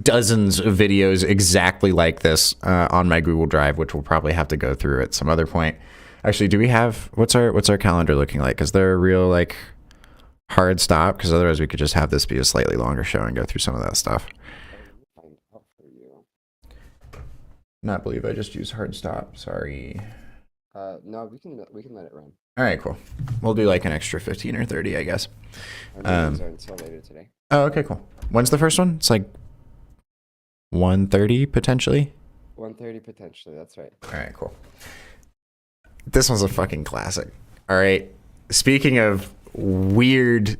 dozens of videos exactly like this on my Google Drive, which we'll probably have to go through at some other point. Actually, do we have what's our calendar looking like? Is there a real like hard stop? Because otherwise, we could just have this be a slightly longer show and go through some of that stuff. Not believe I just used hard stop. Sorry. No, we can let it run. All right, cool. We'll do like an extra 15 or 30, I guess. Until later today. Oh, okay, cool. When's the first one? It's like 1:30 potentially. 1:30 potentially. That's right. All right, cool. This one's a fucking classic. All right. Speaking of weird,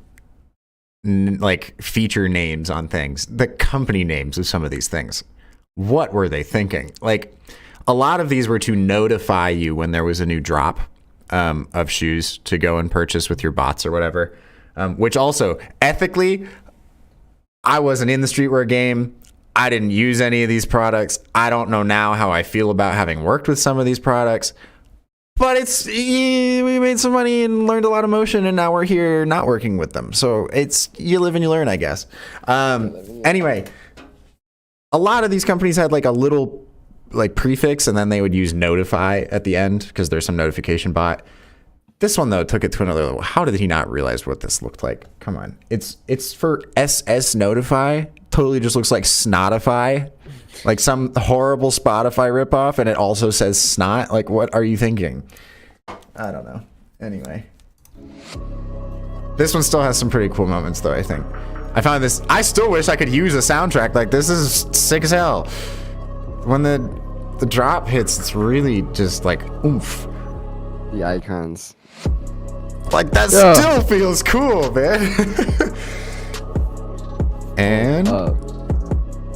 like feature names on things, the company names of some of these things. What were they thinking? Like, a lot of these were to notify you when there was a new drop of shoes to go and purchase with your bots or whatever. Which also, ethically, I wasn't in the streetwear game. I didn't use any of these products. I don't know now how I feel about having worked with some of these products. But we made some money and learned a lot of motion, and now we're here not working with them. So it's, you live and you learn, I guess. Anyway, a lot of these companies had like a little like prefix, and then they would use notify at the end because there's some notification bot. This one though took it to another level. How did he not realize what this looked like? Come on, it's for SS Notify. Totally just looks like Snotify, like some horrible Spotify ripoff, and it also says snot. Like, what are you thinking? I don't know. Anyway, this one still has some pretty cool moments though. I think I found this. I still wish I could use a soundtrack like this. Is sick as hell. When the drop hits, it's really just like oomph. The icons. Like that still feels cool, man. And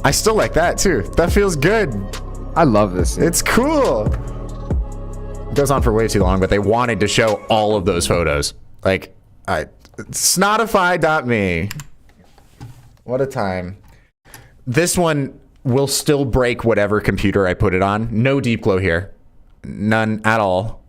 I still like that too. That feels good. I love this. It's cool. It goes on for way too long, but they wanted to show all of those photos. Like, Snotify.me. What a time. This one will still break whatever computer I put it on. No deep glow here. None at all.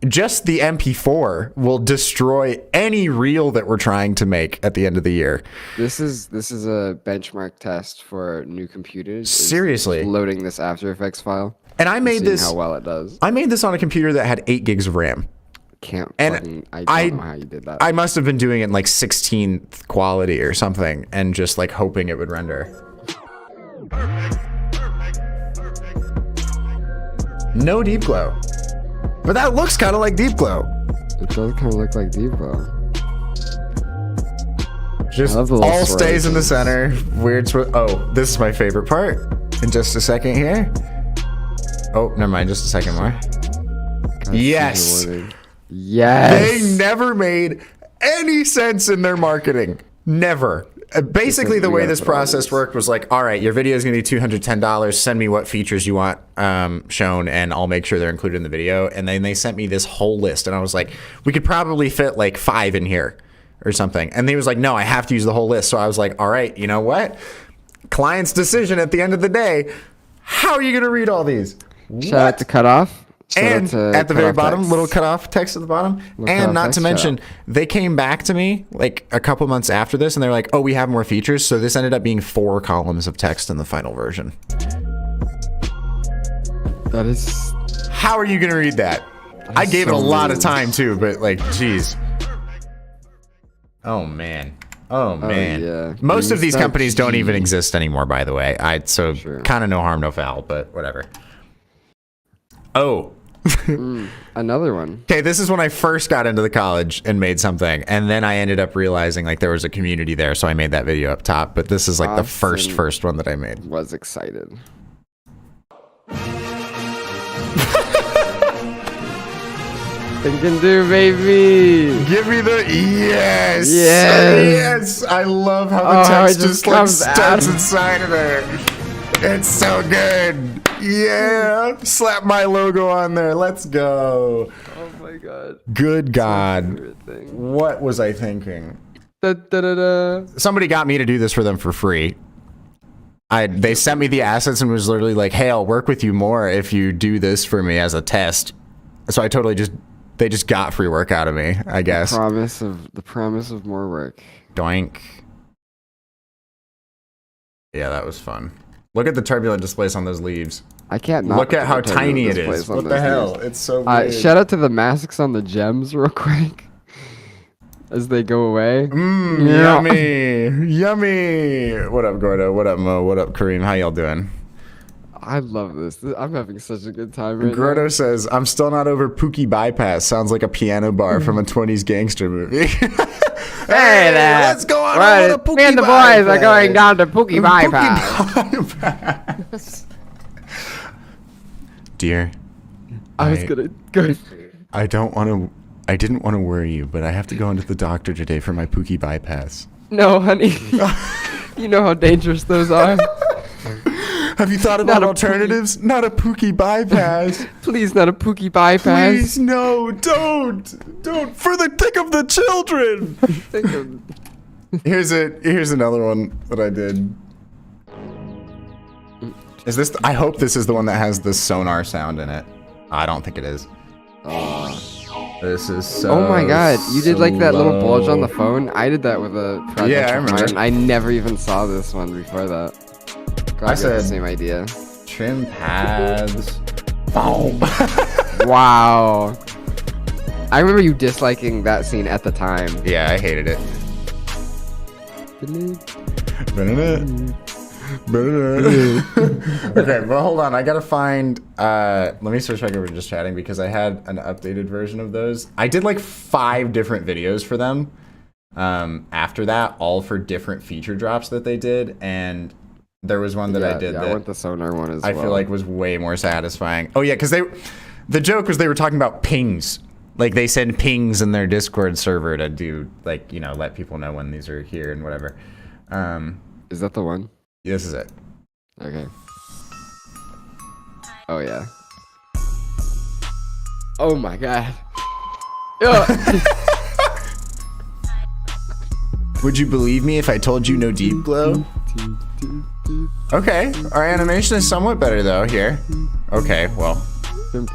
Just the MP4 will destroy any reel that we're trying to make at the end of the year. This is a benchmark test for new computers. Seriously. Loading this After Effects file. And I made this how well it does. I made this on a computer that had 8 gigs of RAM. I don't know how you did that. I must have been doing it in like 16th quality or something and just like hoping it would render. No deep glow. But that looks kind of like deep glow. It does kind of look like deep glow. Just all stays in the center. Weird. Oh, this is my favorite part. In just a second here. Oh, never mind. Just a second more. Yes. Yes. They never made any sense in their marketing. Never. Basically, the way this process worked was like, all right, your video is going to be $210. Send me what features you want shown, and I'll make sure they're included in the video. And then they sent me this whole list, and I was like, we could probably fit like 5 in here or something. And he was like, no, I have to use the whole list. So I was like, all right, you know what? Client's decision at the end of the day. How are you going to read all these? Shout out to Cutoff. And at the very bottom, little cutoff text at the bottom. And not to mention, they came back to me like a couple months after this, and they're like, oh, we have more features. So this ended up being 4 columns of text in the final version. That is... How are you going to read that? I gave it a lot of time, too, but like, geez. Oh, man. Oh, man. Yeah. Most of these companies don't even exist anymore, by the way. So kind of no harm, no foul, but whatever. Oh. Another one. Okay, this is when I first got into the college and made something, and then I ended up realizing like there was a community there, so I made that video up top. But this is like the first one that I made. Was excited. Think and do, baby. Give me the yes. Yes. I love how the text just like starts inside of there. It's so good. Yeah, slap my logo on there. Let's go. Oh my god. Good God. What was I thinking? Da, da, da, da. Somebody got me to do this for them for free. They sent me the assets and was literally like, hey, I'll work with you more if you do this for me as a test. So I totally just They just got free work out of me, I guess. The promise of more work. Doink. Yeah, that was fun. Look at the turbulent displace on those leaves. I can't not look at how tiny it is. What the hell? It's so weird. Shout out to the masks on the gems real quick. As they go away. Yummy. Yummy. What up, Gordo? What up, Mo? What up, Kareem? How y'all doing? I love this. I'm having such a good time right Gordo now. says, I'm still not over Pookie Bypass. Sounds like a piano bar from a 20s gangster movie. Hey there. Let's go on Right, a Pookie me and the boys Bypass. are going down to Pookie Bypass. Dear, I was gonna go. I didn't want to worry you, but I have to go into the doctor today for my Pookie Bypass. No, honey. You know how dangerous those are. Have you thought about alternatives? Not a Pookie Bypass. Please, not a Pookie Bypass. Please, no, don't. For the tick of the children. Here's another one that I did. Is this? I hope this is the one that has the sonar sound in it. I don't think it is. This is so. Oh my god, you did like that little bulge on the slow. phone? I did that with a project. Yeah, I remember. Mine. I never even saw this one before that. I said the same idea. Trim paths. Boom. Wow. I remember you disliking that scene at the time. Yeah, I hated it. Okay, well, hold on. I gotta find. Let me switch back over to just chatting because I had an updated version of those. I did like 5 different videos for them. After that, all for different feature drops that they did, and there was one that I did that I want the sonar one as well. I feel like was way more satisfying. Oh yeah, because the joke was they were talking about pings. Like they send pings in their Discord server to do like, you know, let people know when these are here and whatever. Is that the one? This is it. Okay. Oh yeah. Oh my god. Would you believe me if I told you no deep glow? Okay, our animation is somewhat better though here. Okay, well.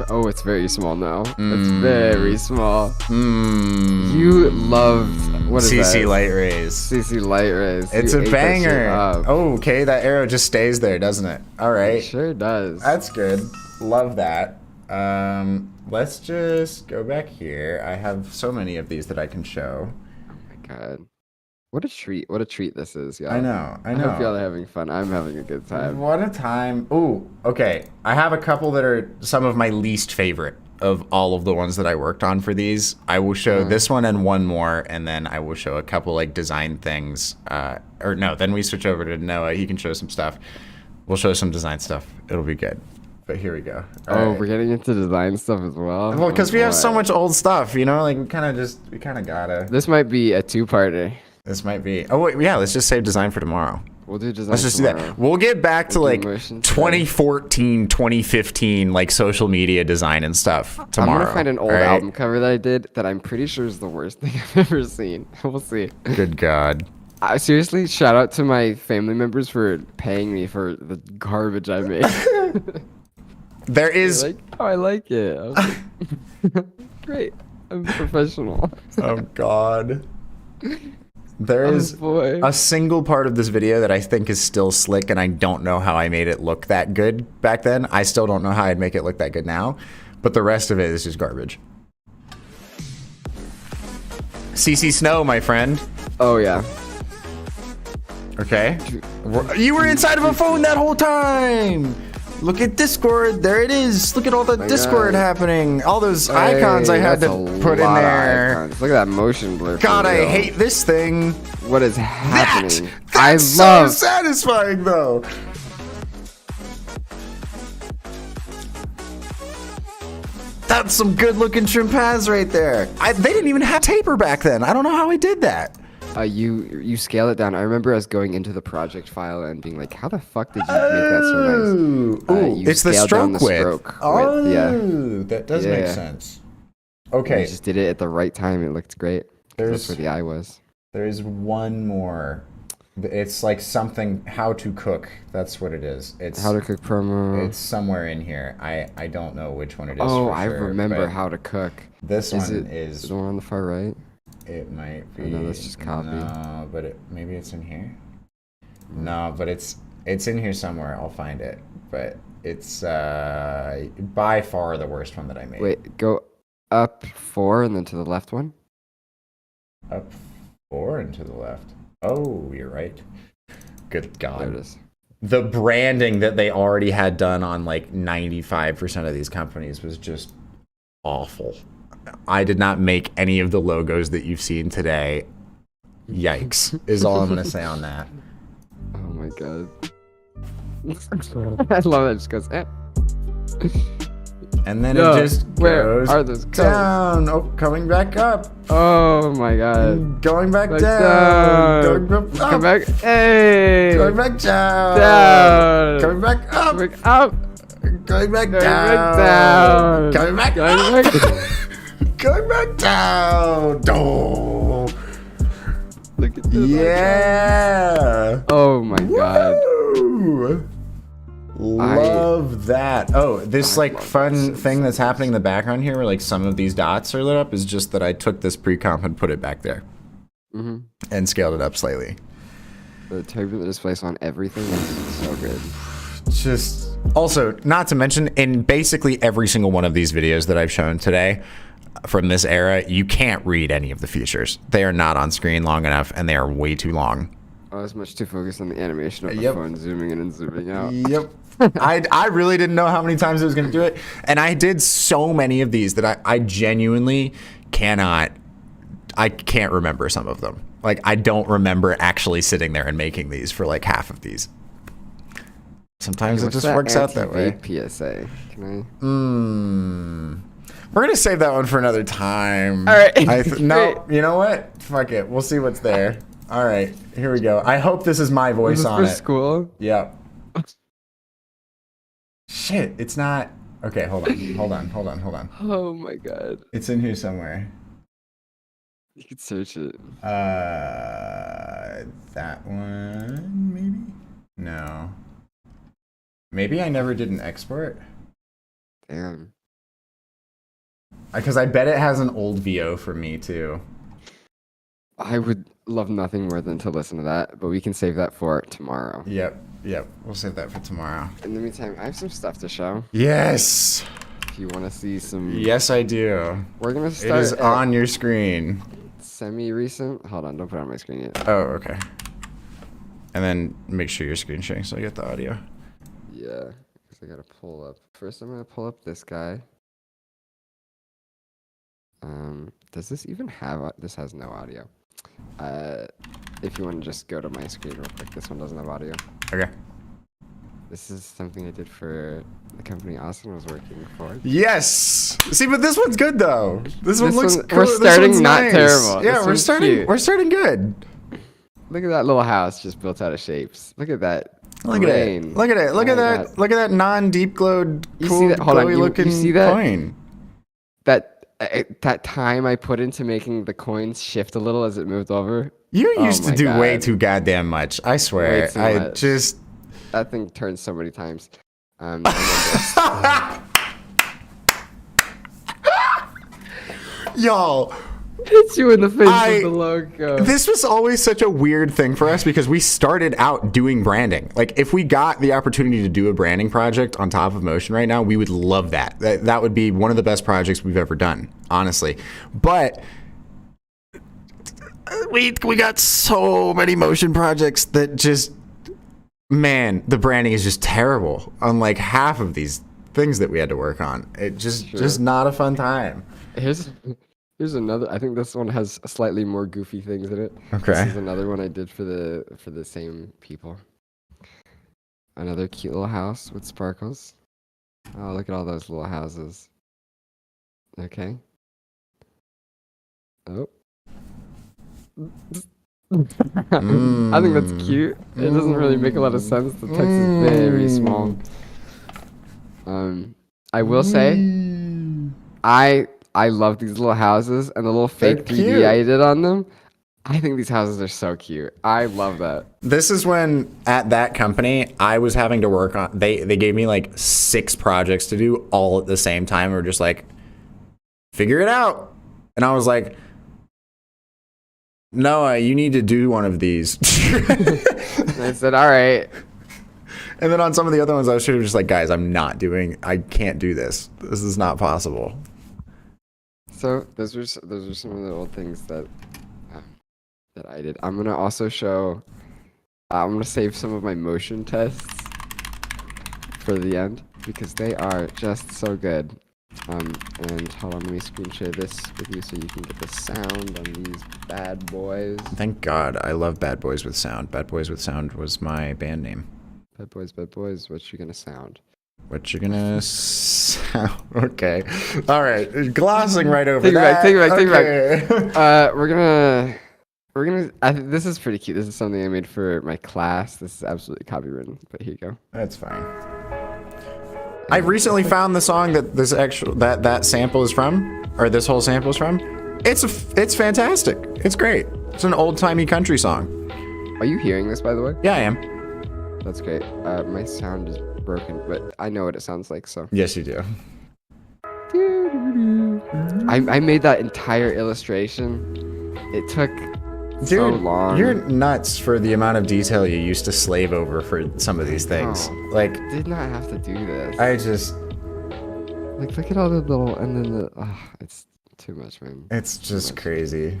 Oh, it's very small now. It's very small. You loved what is CC that? light rays. CC light rays. It's You a ate that shit banger. up. Oh, okay, that arrow just stays there, doesn't it? All right. It sure does. That's good. Love that. Let's just go back here. I have so many of these that I can show. Oh my god. What a treat. What a treat this is, y'all. I know. I hope y'all are having fun. I'm having a good time. What a time. Ooh, okay. I have a couple that are some of my least favorite of all of the ones that I worked on for these. I will show this one and one more, and then I will show a couple like design things. Or no, then we switch over to Noah. He can show some stuff. We'll show some design stuff. It'll be good. But here we go. All right. We're getting into design stuff as well. Well, because we have so boy. much old stuff, you know? Like, we kind of gotta. This might be a two-parter. This might be. Oh, wait, yeah, let's just save design for tomorrow. We'll do design Let's just tomorrow. do that. We'll get back to We'll like do motion today. 2014, 2015, like social media design and stuff tomorrow. I'm gonna find an old all right? album cover that I did that I'm pretty sure is the worst thing I've ever seen. We'll see. Good God. Seriously, shout out to my family members for paying me for the garbage I made. There is. Like, oh, I like it. I was like, great. I'm a professional. Oh God. There is boy. a single part of this video that I think is still slick, and I don't know how I made it look that good back then. I still don't know how I'd make it look that good now, but the rest of it is just garbage. CC Snow, my friend. Oh yeah. Okay. You were inside of a phone that whole time. Look at Discord. There it is. Look at all the Discord God. happening. All those icons I had That's to a put in lot of there. icons. Look at that motion blur. for God, I real. hate this thing. What is happening? That's so satisfying, though. That's some good-looking trim paths right there. They didn't even have taper back then. I don't know how I did that. You scale it down. I remember us going into the project file and being like, "How the fuck did you make that so nice?" Ooh, You it's the scaled down stroke the width. stroke Oh, width, yeah. that does make Yeah. sense. You Okay, just did it at the right time. It looked great. That's where the eye was. there's one more. It's like something how to cook. That's what it is. It's How to cook promo. It's somewhere in here. I don't know which one it is. Oh, for I sure, remember but how to cook. This Is one it is. the one on the far right? It might be. no, that's just copy. No, but maybe it's in here. No, but it's in here somewhere. I'll find it. But it's by far the worst one that I made. Wait, go up 4 and then to the left one. Up 4 and to the left. Oh, you're right. Good God. There it is. The branding that they already had done on like 95% of these companies was just awful. I did not make any of the logos that you've seen today. Yikes, is all I'm going to say on that. Oh my god. I love that. It just goes, eh. And then Yo, it just where goes are those codes? down. Oh, coming back up. Oh my god. Going back Back down. down. Going back up. Come back. Hey. Going back down. Down. Coming back up. Coming up. Going back Going down. back down. Coming back Going up. back. Going back down. Oh. Look at this. Yeah. Oh my god. Woo. Love that. Oh, this I like love fun that. thing that's happening in the background here where like some of these dots are lit up is just that I took this pre-comp and put it back there and scaled it up slightly. The turbulent displays on everything is so good. Just also, not to mention, in basically every single one of these videos that I've shown today from this era, you can't read any of the features. They are not on screen long enough and they are way too long. I was much too focused on the animation of the Yep. phone zooming in and zooming out. Yep. I really didn't know how many times I was going to do it. And I did so many of these that I genuinely can't remember some of them. Like, I don't remember actually sitting there and making these for like half of these. Sometimes it What's just works out that way. anti-vape PSA? Can We're going to save that one for another time. All right. No, you know what? Fuck it. We'll see what's there. All right. Here we go. I hope this is my I? voice Is this on for it. school? Yep. Shit, it's not. Okay, hold on. Oh my god. It's in here somewhere. You could search it. That one, maybe? No. Maybe I never did an export? Damn. Because I bet it has an old VO for me, too. I would love nothing more than to listen to that, but we can save that for tomorrow. Yep. We'll save that for tomorrow. In the meantime, I have some stuff to show. Yes! If you want to see some... Yes, I do. We're going to It start is at on your screen. semi-recent. Hold on, don't put it on my screen yet. Oh, okay. And then make sure your screen sharing so I get the audio. Yeah, because I got to pull up. First, I'm going to pull up this guy. Does this even have... This has no audio. If you want to just go to my screen real quick, this one doesn't have audio. Okay. This is something I did for the company Austin was working for. Yes. See, but this one's good though. This one looks cool. We're This starting one's not nice. terrible. Yeah, This one's cute. we're starting good. Look at that little house just built out of shapes. Look at that. Look at it. rain. Look at it. Look Oh at my that. God. Look at that non-deep glowed, You cool, see that? Hold on. glowy You looking see that? coin. That time I put into making the coins shift a little as it moved over. You Oh used to my do way God. too goddamn much. I swear. Way too I much. just. That thing turned so many times. And then Y'all, hits you in the face with the logo. this was always such a weird thing for us because we started out doing branding. Like, if we got the opportunity to do a branding project on top of Motion right now, we would love that. That would be one of the best projects we've ever done, honestly. But we got so many Motion projects that just, man, the branding is just terrible on like half of these things that we had to work on. It just not a fun time. Here's another. I think this one has slightly more goofy things in it. Okay. This is another one I did for the same people. Another cute little house with sparkles. Oh, look at all those little houses. Okay. Oh. I think that's cute. It doesn't really make a lot of sense. The text is very small. I will say, I love these little houses and the little fake They're 3D cute. I did on them. I think these houses are so cute. I love that. This is when at that company I was having to work on. They gave me like 6 projects to do all at the same time. We're just like, figure it out, and I was like, Noah, you need to do one of these. And I said, all right. And then on some of the other ones, I was just like, guys, I can't do this. This is not possible. So those are some of the old things that I did. I'm gonna also show. I'm gonna save some of my motion tests for the end because they are just so good. And hold on, let me screen share this with you so you can get the sound on these bad boys. Thank God, I love Bad Boys with Sound. Bad Boys with Sound was my band name. Bad boys, what you gonna sound? What you gonna sound? Okay, all right, glossing right over Take that. Take it back. We're gonna. This is pretty cute. This is something I made for my class. This is absolutely copywritten, but here you go. That's fine. I recently found the song that that sample is from, or this whole sample is from. It's fantastic. It's great. It's an old timey country song. Are you hearing this, by the way? Yeah, I am. That's great. My sound is broken, but I know what it sounds like. So. Yes, you do. I made that entire illustration. It took so long. You're nuts for the amount of detail you used to slave over for some of these things. No, like, did not have to do this. I just like look at all the little and then the. It's too much, man. It's just crazy.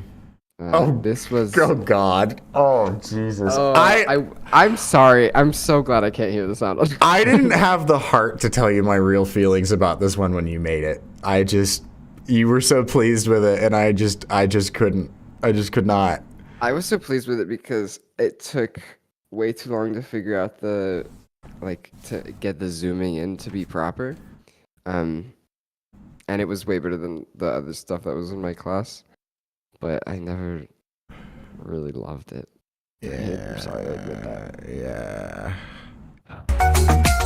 This was. Oh God. Oh Jesus. I'm sorry. I'm so glad I can't hear the sound. I didn't have the heart to tell you my real feelings about this one when you made it. You were so pleased with it, and I just couldn't. I just could not. I was so pleased with it because it took way too long to figure out to get the zooming in to be proper. And it was way better than the other stuff that was in my class. But I never really loved it. Yeah. I'm sorry I admit that. Yeah.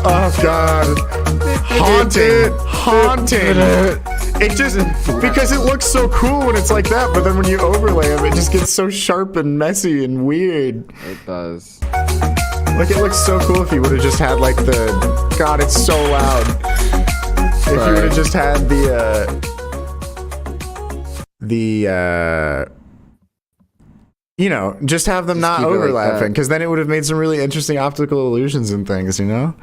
Oh God. Haunting. It just, because it looks so cool when it's like that, but then when you overlay them, it just gets so sharp and messy and weird. It does. Like, it looks so cool if you would have just had like God, it's so loud. If you would have just had just have them not overlapping, because then it would have made some really interesting optical illusions and things, you know?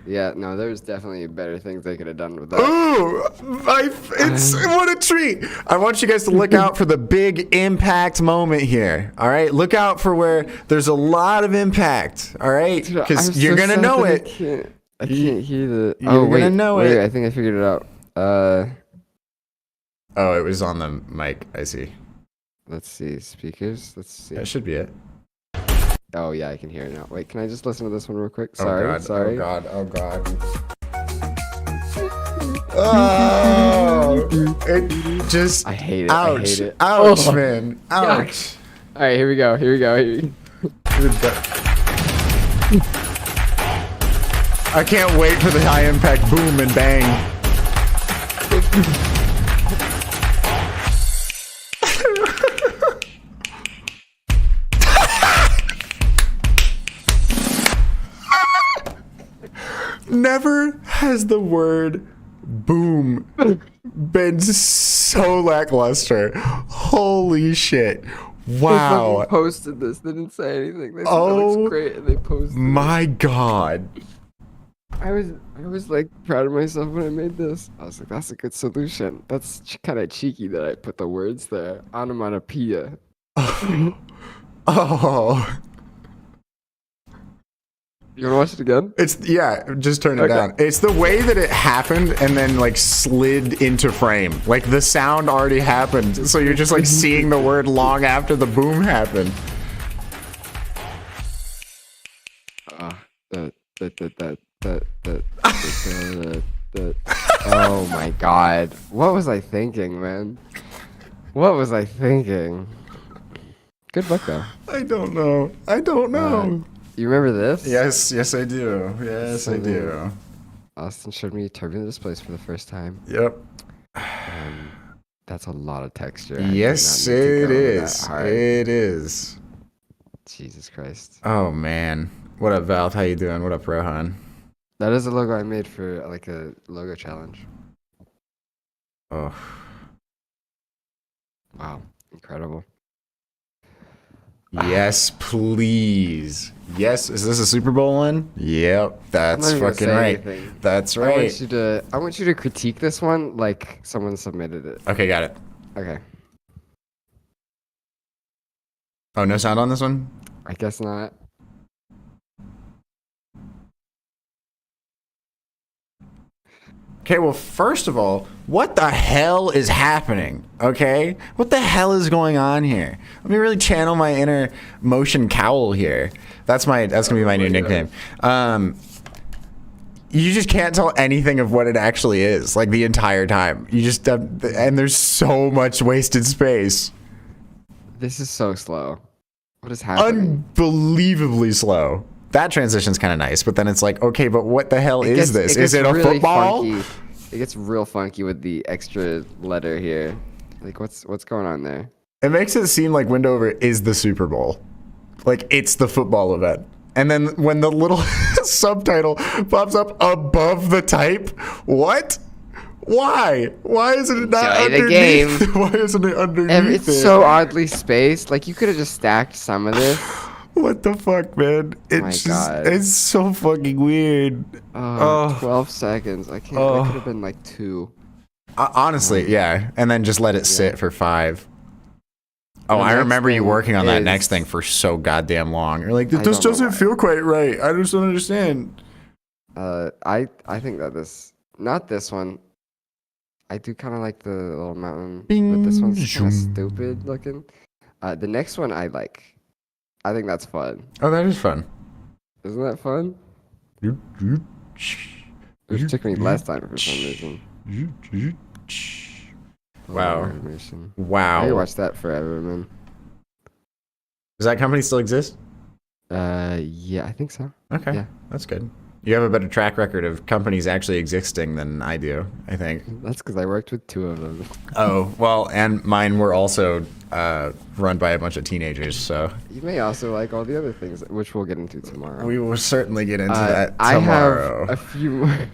Yeah, no, there's definitely better things they could have done with that. Ooh, what a treat. I want you guys to look out for the big impact moment here, all right? Look out for where there's a lot of impact, all right? Because you're going to know it. I can't hear the... You're going to know it. I think I figured it out. Oh, it was on the mic. I see. Let's see. Speakers. Let's see. That should be it. Oh, yeah, I can hear it now. Wait, can I just listen to this one real quick? Sorry. Sorry. Oh, God. Oh, it just... I hate it. Ouch. I hate it. Ouch, man. Ouch. All right, here we go. I can't wait for the high impact boom and bang. Never has the word boom been so lackluster. Holy shit. Wow. They posted this. They didn't say anything. They said that looks great, and they posted my God. I was like proud of myself when I made this. I was like, that's a good solution. That's kind of cheeky that I put the words there. Onomatopoeia. Oh. You want to watch it again? Just turn it down. It's the way that it happened and then like slid into frame. Like the sound already happened, so you're just like seeing the word long after the boom happened. Oh my God. What was I thinking, man? What was I thinking? Good book though. I don't know. You remember this? Yes, I do. Yes, I do. Austin showed me Turbulent Displays for the first time. Yep. That's a lot of texture. I did not Yes, need to it go is. that hard. It is. Jesus Christ. Oh man. What up, Val? How you doing? What up, Rohan? That is a logo I made for like a logo challenge. Oh. Wow. Incredible. Yes, please. Yes, is this a Super Bowl one? Yep, I'm that's not even gonna fucking say right. anything. That's I right. want you to critique this one like someone submitted it. Okay, got it. Okay. Oh, no sound on this one? I guess not. Okay, well, first of all, what the hell is happening? Okay? What the hell is going on here? Let me really channel my inner motion cowl here. That's gonna be my new nickname. You just can't tell anything of what it actually is, like the entire time. You just and there's so much wasted space. This is so slow. What is happening? Unbelievably slow. That transition's kind of nice, but then it's like, okay, but what the hell is this? Is it a really football? Funky. It gets real funky with the extra letter here. Like, what's going on there? It makes it seem like Windover is the Super Bowl. Like, it's the football event. And then when the little subtitle pops up above the type, what? Why? Why isn't it not Enjoy the underneath? game. Why isn't it underneath It's so oddly spaced. Like, you could have just stacked some of this. What the fuck, man? It's God. It's so fucking weird. Oh, 12 seconds. I can't. That could have been like 2. Honestly, yeah. And then just let it sit for 5. Oh, I remember you working on that next thing for so goddamn long. You're like, this doesn't feel quite right. I just don't understand. I think that not this one. I do kind of like the little mountain, but this one's kind of stupid looking. The next one I like. I think that's fun. Oh, that is fun. Isn't that fun? It took me less time for some reason. Wow. Animation. Wow. I could watch that forever, man. Does that company still exist? Yeah, I think so. Okay. Yeah. That's good. You have a better track record of companies actually existing than I do, I think. That's because I worked with 2 of them. Oh, well, and mine were also run by a bunch of teenagers, so. You may also like all the other things, which we'll get into tomorrow. We will certainly get into that I tomorrow. have a few more.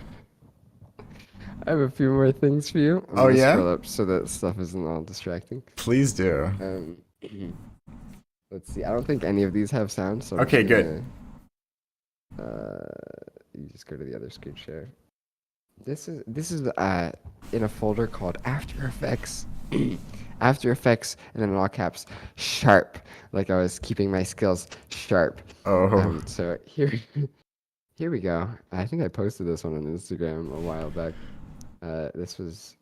I have a few more things for you. I'm gonna scroll up so that stuff isn't all distracting. Please do. Let's see. I don't think any of these have sound. So Okay, good. You just go to the other screen share. This is in a folder called After Effects. After Effects, and then in all caps, sharp. Like I was keeping my skills sharp. Oh. So here we go. I think I posted this one on Instagram a while back. This was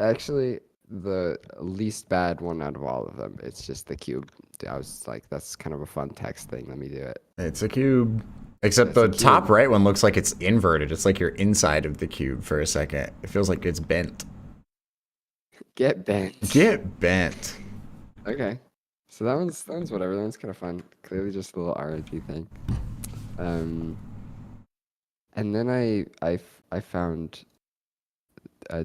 actually the least bad one out of all of them. It's just the cube. I was like, that's kind of a fun text thing. Let me do it. It's a cube. Except the top right one looks like it's inverted. It's like you're inside of the cube for a second. It feels like it's bent. Get bent. Get bent. Okay. So that one's whatever. That one's kind of fun. Clearly just a little RNG thing. And then I found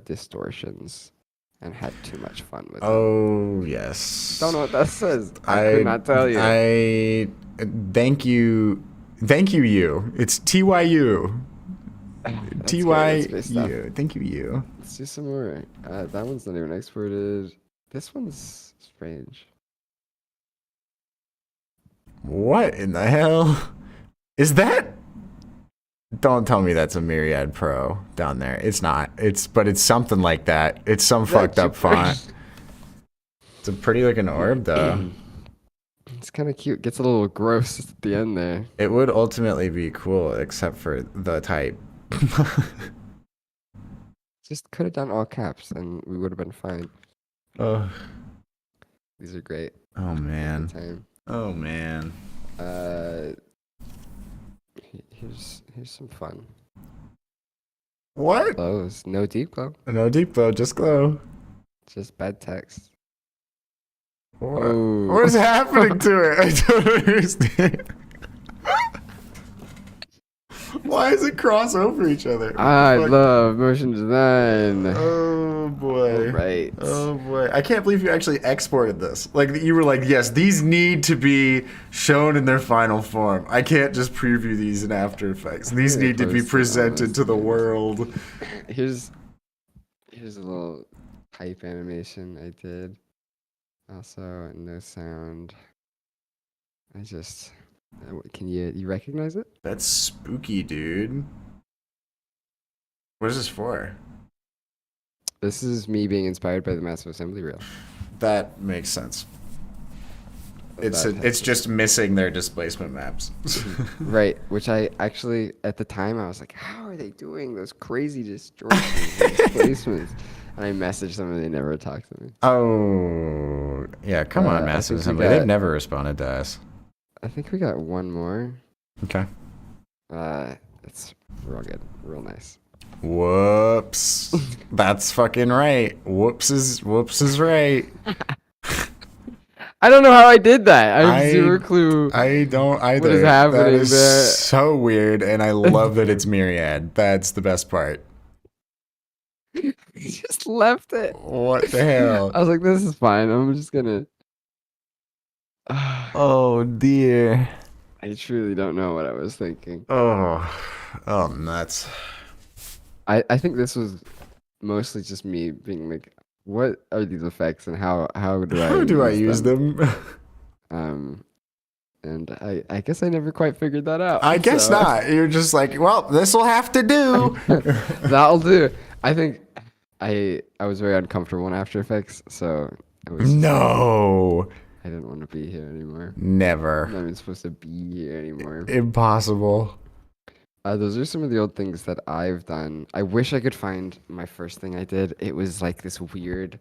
distortions and had too much fun with them. Oh, yes. Don't know what that says. I could not tell you. Thank you. Thank you, you. It's TYU. TYU. Thank you, you. Let's do some more. That one's not even exported. This one's strange. What in the hell? Is that? Don't tell me that's a Myriad Pro down there. It's not. But it's something like that. It's some fucked up font. It's a pretty looking orb though. It's kind of cute. Gets a little gross at the end there. It would ultimately be cool, except for the type. Just could have done all caps, and we would have been fine. Oh. These are great. Oh man. Time. Oh man. Here's some fun. What? Glows. No deep glow. No deep glow, just glow. Just bad text. What is happening to it? I don't understand. Why does it cross over each other? I love motion design. Oh boy. Right. Oh boy. I can't believe you actually exported this. Like you were like, yes, these need to be shown in their final form. I can't just preview these in After Effects. These need to be presented to the world. Here's a little hype animation I did. Also, no sound. Can you recognize it? That's spooky, dude. What is this for? This is me being inspired by the massive assembly reel. That makes sense. It's just missing their displacement maps. Right, which I actually, at the time, I was like, how are they doing those crazy distortions and displacements? And I messaged them and they never talked to me. Oh, yeah, come on, Massive Assembly. They've never responded to us. I think we got one more. Okay. It's real good, real nice. Whoops. That's fucking right. Whoops is right. I don't know how I did that. I have zero clue. I don't either. What is happening that is there? so weird, and I love that it's Myriad. That's the best part. We just left it. What the hell? I was like, this is fine. I'm just gonna. Oh dear. I truly don't know what I was thinking. Oh nuts. I think this was mostly just me being like, what are these effects and how do I use them? And I guess I never quite figured that out. I guess not. You're just like, well, this will have to do. That'll do. I think I was very uncomfortable in After Effects, so it was no. I didn't want to be here anymore. Never. I'm not even supposed to be here anymore. Impossible. Those are some of the old things that I've done. I wish I could find my first thing I did. It was like this weird,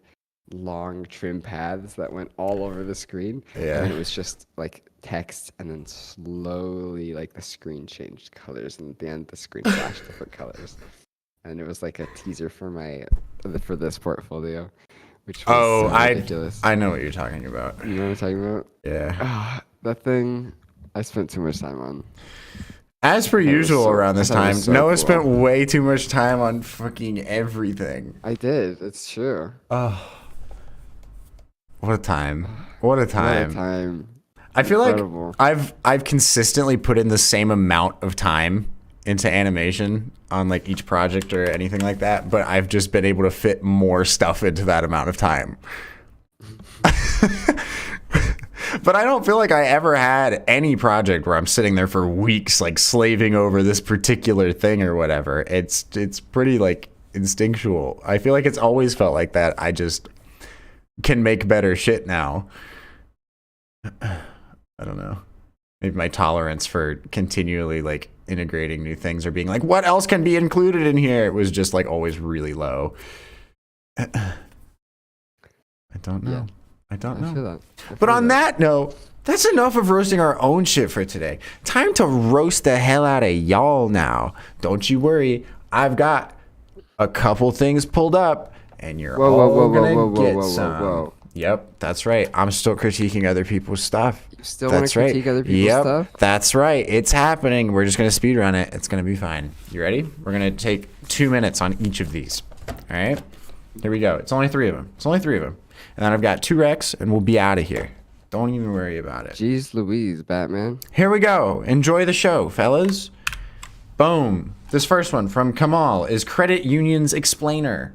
long trim paths that went all over the screen. Yeah. And it was just like text, and then slowly like the screen changed colors, and at the end the screen flashed different colors. And it was like a teaser for for this portfolio, which was so ridiculous. I know what you're talking about. You know what I'm talking about? Yeah. That thing I spent too much time on. As per usual around this time, Noah spent cool. way too much time on fucking everything. I did. It's true. Oh. What a time. What a time. What a time. I feel Incredible. like I've consistently put in the same amount of time into animation on like each project or anything like that, but I've just been able to fit more stuff into that amount of time. But I don't feel like I ever had any project where I'm sitting there for weeks like slaving over this particular thing or whatever. It's pretty like instinctual. I feel like it's always felt like that. I just can make better shit now. I don't know. Maybe my tolerance for continually like integrating new things or being like, what else can be included in here? It was just like always really low. I don't know. Yeah. I don't know. Feel that. But on that note, that's enough of roasting our own shit for today. Time to roast the hell out of y'all now. Don't you worry. I've got a couple things pulled up, and you're all gonna get some. Yep, that's right. I'm still critiquing other people's stuff. You still want to critique other people's stuff? That's right. It's happening. We're just gonna speedrun it. It's gonna be fine. You ready? We're gonna take 2 minutes on each of these. All right. Here we go. It's only 3 of them. And then I've got 2 recs, and we'll be out of here. Don't even worry about it. Jeez Louise, Batman. Here we go. Enjoy the show, fellas. Boom. This first one from Kamal is Credit Union's Explainer.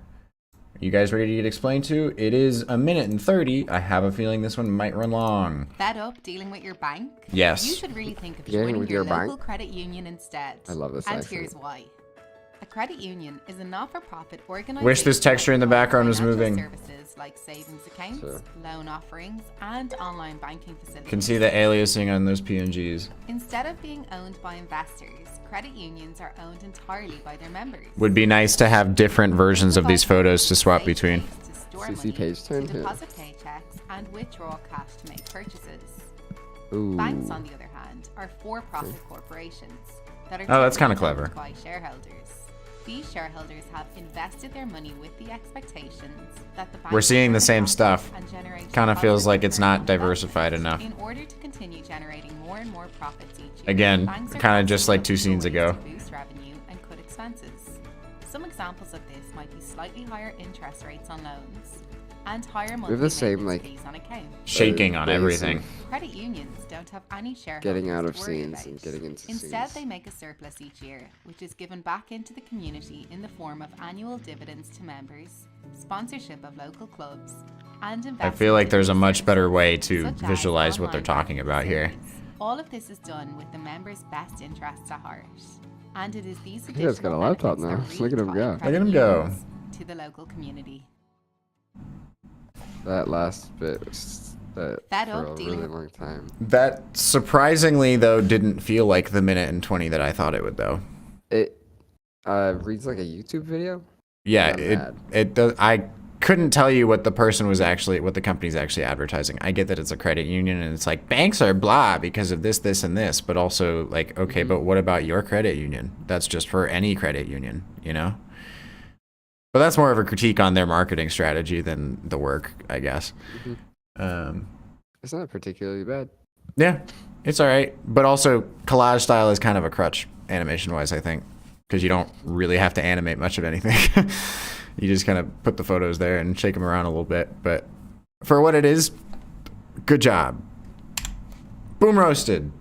Are you guys ready to get explained to? It is 1 minute and 30. I have a feeling this one might run long. Fed up dealing with your bank? Yes. You should really think of Dealing joining with your your local bank? credit union instead. I love this And accent. here's why. A credit union is a not-for-profit organization. Wish this texture in the background was financial moving. Services like savings accounts, Sure. loan offerings, and online banking facilities. Can see the aliasing on those PNGs. Instead of being owned by investors, credit unions are owned entirely by their members. Would be nice to have different versions of these photos to swap Safe between. place to store CC money, page turn to here. deposit paychecks and withdraw cash to make purchases. Ooh. Banks, on the other hand, are for-profit corporations that are Oh, that's kinda typically clever. owned by shareholders. These shareholders have invested their money with the expectations that the bank We're seeing will the same profit stuff. and generate Kinda feels positive like it's not return on diversified investment. enough. In order to continue generating more and more profits each year, Again, banks are kinda just like constantly 2 scenes looking for ago. ways to boost revenue examples of this might be slightly higher interest rates on loans and higher have monthly the same, maintenance like, fees on accounts. Shaking on base everything. Credit unions don't have any shareholders Getting out of to worry scenes and about. getting into Instead, scenes. they make a surplus each year, which is given back into the community in the form of annual dividends to members, sponsorship of local clubs, and I investment feel like in there's a much services better way to such as visualize what they're online talking about here. services. All of this is done with the members' best interests at heart. And it is these He has got a additional laptop benefits now. that Look at him really go. tie Look at him credit go. unions to the local community. That last bit was Fed for up a really dealing- long time. That surprisingly though didn't feel like the minute and 20 that I thought it would though. It reads like a YouTube video. Yeah, I'm it mad. it does. I couldn't tell you what the company's actually advertising. I get that it's a credit union and it's like banks are blah because of this, this, and this, but also like, okay, but what about your credit union? That's just for any credit union, you know? But that's more of a critique on their marketing strategy than the work, I guess. It's not particularly bad. Yeah, it's all right. But also, collage style is kind of a crutch animation-wise, I think, because you don't really have to animate much of anything. You just kind of put the photos there and shake them around a little bit. But for what it is, good job. Boom roasted,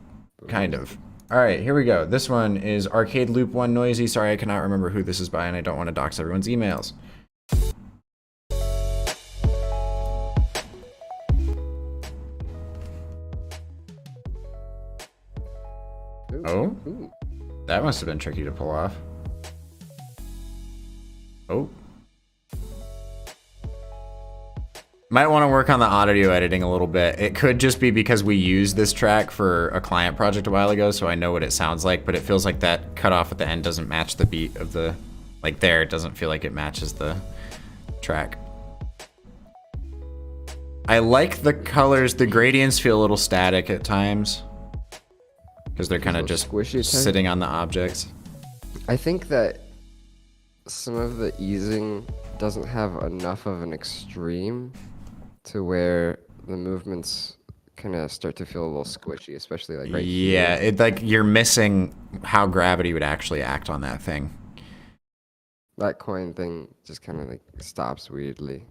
kind of. All right, here we go. This one is Arcade Loop 1 Noisy. Sorry, I cannot remember who this is by, and I don't want to dox everyone's emails. Ooh. Oh, Ooh. that must have been tricky to pull off. Oh. Might want to work on the audio editing a little bit. It could just be because we used this track for a client project a while ago, so I know what it sounds like, but it feels like that cutoff at the end doesn't match the beat of the, like there, it doesn't feel like it matches the track. I like the colors. The gradients feel a little static at times because they're kind of just squishy at times. sitting on the objects. I think that some of the easing doesn't have enough of an extreme to where the movements kind of start to feel a little squishy, especially like right Yeah, here. it like you're missing how gravity would actually act on that thing. That coin thing just kind of like stops weirdly.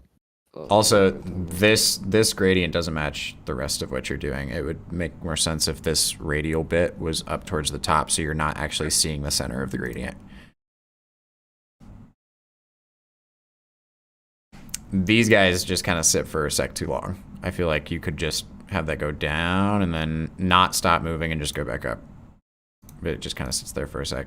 Also, this gradient doesn't match the rest of what you're doing. It would make more sense if this radial bit was up towards the top, so you're not actually seeing the center of the gradient. These guys just kind of sit for a sec too long. I feel like you could just have that go down and then not stop moving and just go back up. But it just kind of sits there for a sec.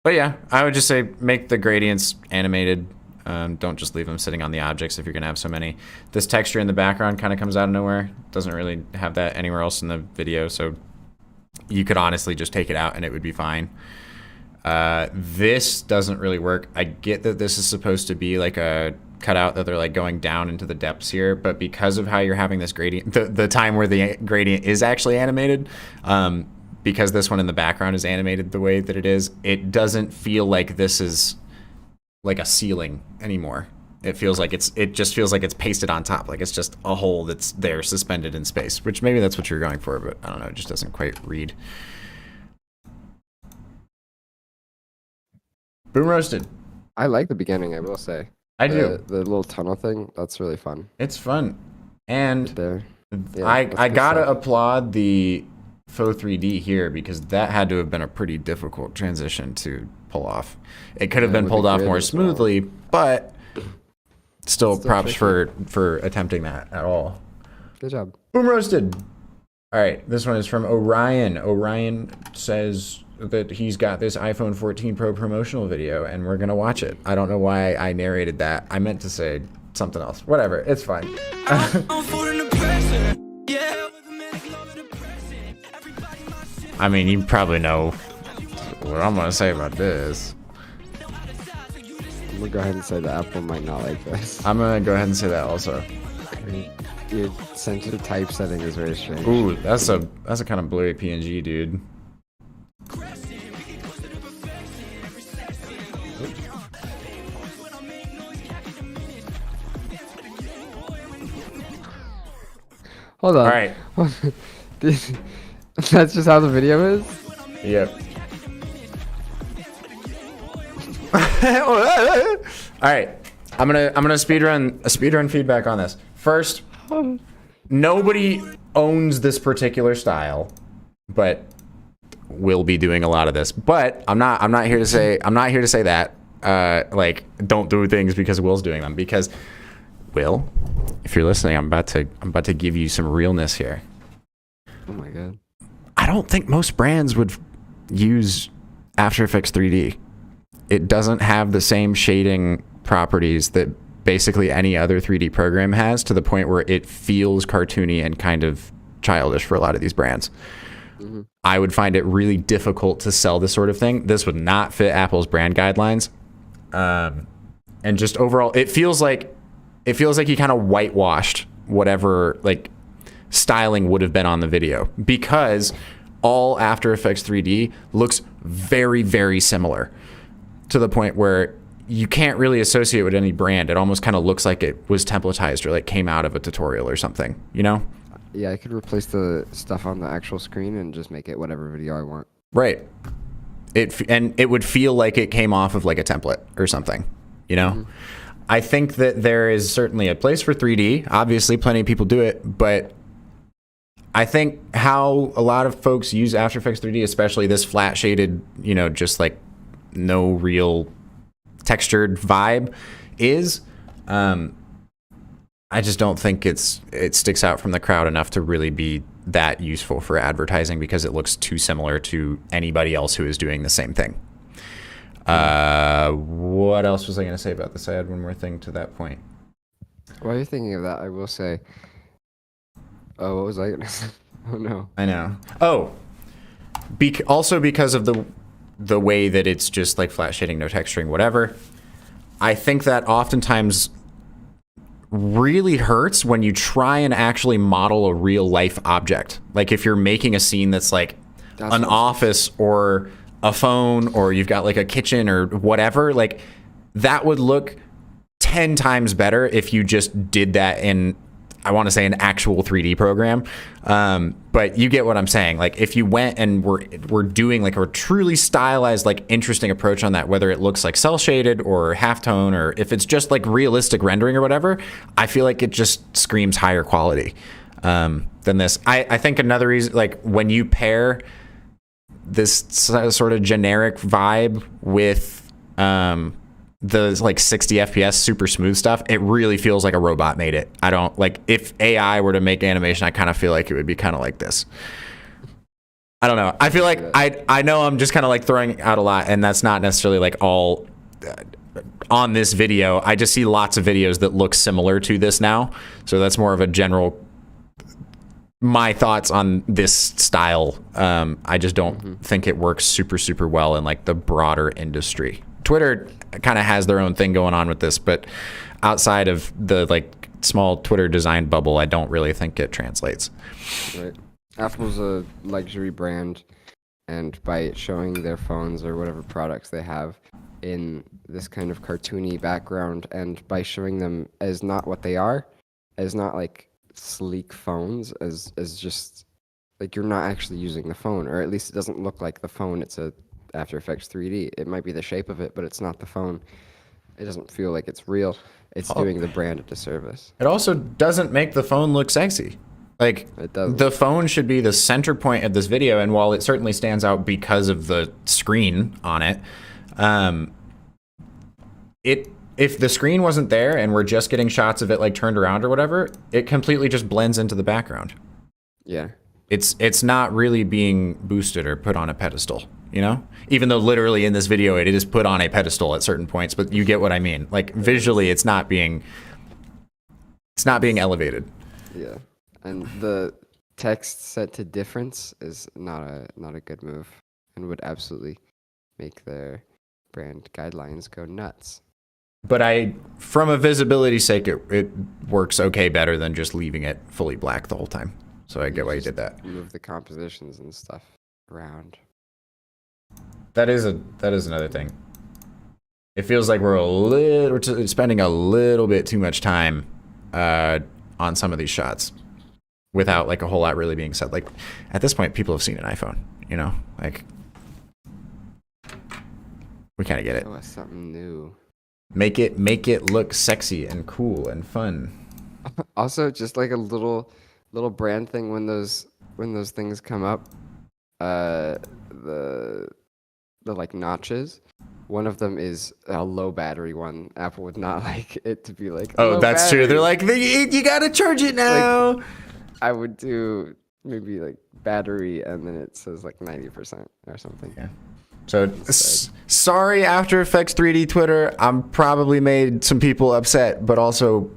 But yeah, I would just say make the gradients animated. Don't just leave them sitting on the objects if you're going to have so many. This texture in the background kind of comes out of nowhere. Doesn't really have that anywhere else in the video, so you could honestly just take it out and it would be fine. This doesn't really work. I get that this is supposed to be like a cutout that they're like going down into the depths here, but because of how you're having this gradient, the time where the gradient is actually animated, because this one in the background is animated the way that it is, it doesn't feel like this is like a ceiling anymore. It just feels like it's pasted on top, like it's just a hole that's there suspended in space, which maybe that's what you're going for, but I don't know, it just doesn't quite read. Boom roasted. I like the beginning, I will say. I do. The little tunnel thing, that's really fun. It's fun. And There. Yeah, I that's good gotta stuff. applaud the faux 3D here because that had to have been a pretty difficult transition to pull off. It could have Yeah, been with pulled the off grid more as well. smoothly, but still Still props tricky. for attempting that at all. Good job. Boom roasted. All right, this one is from Orion. Orion says that he's got this iPhone 14 Pro promotional video and we're gonna watch it. I don't know why I narrated that. I meant to say something else. Whatever, it's fine. I mean, you probably know what I'm gonna say about this. I'm gonna go ahead and say the Apple might not like this. I'm gonna go ahead and say that also. Your center type setting is very strange. Ooh, that's a kind of blurry PNG, dude. Hold on. All right. That's just how the video is? Yep. All right, I'm gonna speedrun feedback on this. First, nobody owns this particular style, but we'll be doing a lot of this. But I'm not here to say that like don't do things because Will's doing them. Because Will, if you're listening, I'm about to give you some realness here. Oh my god. I don't think most brands would use After Effects 3D. It doesn't have the same shading properties that basically any other 3D program has, to the point where it feels cartoony and kind of childish for a lot of these brands. Mm-hmm. I would find it really difficult to sell this sort of thing. This would not fit Apple's brand guidelines. And just overall, it feels like he kind of whitewashed whatever like styling would have been on the video, because all After Effects 3D looks very, very similar, to the point where you can't really associate with any brand. It almost kind of looks like it was templatized or like came out of a tutorial or something, you know? Yeah, I could replace the stuff on the actual screen and just make it whatever video I want. Right. And it would feel like it came off of like a template or something, you know? Mm-hmm. I think that there is certainly a place for 3D. Obviously, plenty of people do it, but I think how a lot of folks use After Effects 3D, especially this flat shaded, you know, just like no real textured vibe, is I just don't think it sticks out from the crowd enough to really be that useful for advertising, because it looks too similar to anybody else who is doing the same thing. What else was I going to say about this? I had one more thing to that point. While you're thinking of that, I will say, oh, what was I going to say? Oh, no. I know. Oh, also because of the way that it's just like flat shading, no texturing, whatever. I think that oftentimes really hurts when you try and actually model a real life object. Like if you're making a scene that's like an office or a phone, or you've got like a kitchen or whatever, like that would look 10 times better if you just did that in, I want to say, an actual 3D program. But you get what I'm saying. Like if you went and we're doing like a truly stylized, like interesting approach on that, whether it looks like cell shaded or halftone, or if it's just like realistic rendering or whatever, I feel like it just screams higher quality than this. I think another reason, like when you pair this sort of generic vibe with the like 60 FPS super smooth stuff, it really feels like a robot made it. I don't like, if AI were to make animation, I kind of feel like it would be kind of like this. I don't know. I feel like I know I'm just kind of like throwing out a lot, and that's not necessarily like all on this video. I just see lots of videos that look similar to this now. So that's more of a general, my thoughts on this style. I just don't think it works super, super well in like the broader industry. Twitter kind of has their own thing going on with this, but outside of the like small Twitter design bubble, I don't really think it translates. Right. Apple's a luxury brand, and by showing their phones or whatever products they have in this kind of cartoony background, and by showing them as not what they are, as not like sleek phones, as just like you're not actually using the phone, or at least it doesn't look like the phone. It's a After Effects 3D. It might be the shape of it, but it's not the phone. It doesn't feel like it's real. It's doing the brand a disservice. It also doesn't make the phone look sexy. Like, the phone should be the center point of this video, and while it certainly stands out because of the screen on it, if the screen wasn't there and we're just getting shots of it like turned around or whatever, it completely just blends into the background. Yeah. It's not really being boosted or put on a pedestal, you know? Even though literally in this video it is put on a pedestal at certain points, but you get what I mean. Like visually it's not being elevated. Yeah. And the text set to difference is not a good move, and would absolutely make their brand guidelines go nuts. But from a visibility sake, it works okay better than just leaving it fully black the whole time. So I get why you did that. Move the compositions and stuff around. That is another thing. It feels like we're spending a little bit too much time on some of these shots without like a whole lot really being said. Like at this point, people have seen an iPhone, you know, like We kind of get it. Show us something new. Make it look sexy and cool and fun. Also, just like a little brand thing when those things come up, the like notches. One of them is a low battery one. Apple would not like it to be like. Oh, that's true. They're like, you gotta charge it now. Like, I would do maybe like battery, and then it says like 90% or something. Yeah. So sorry, After Effects 3D Twitter. I'm probably made some people upset, but also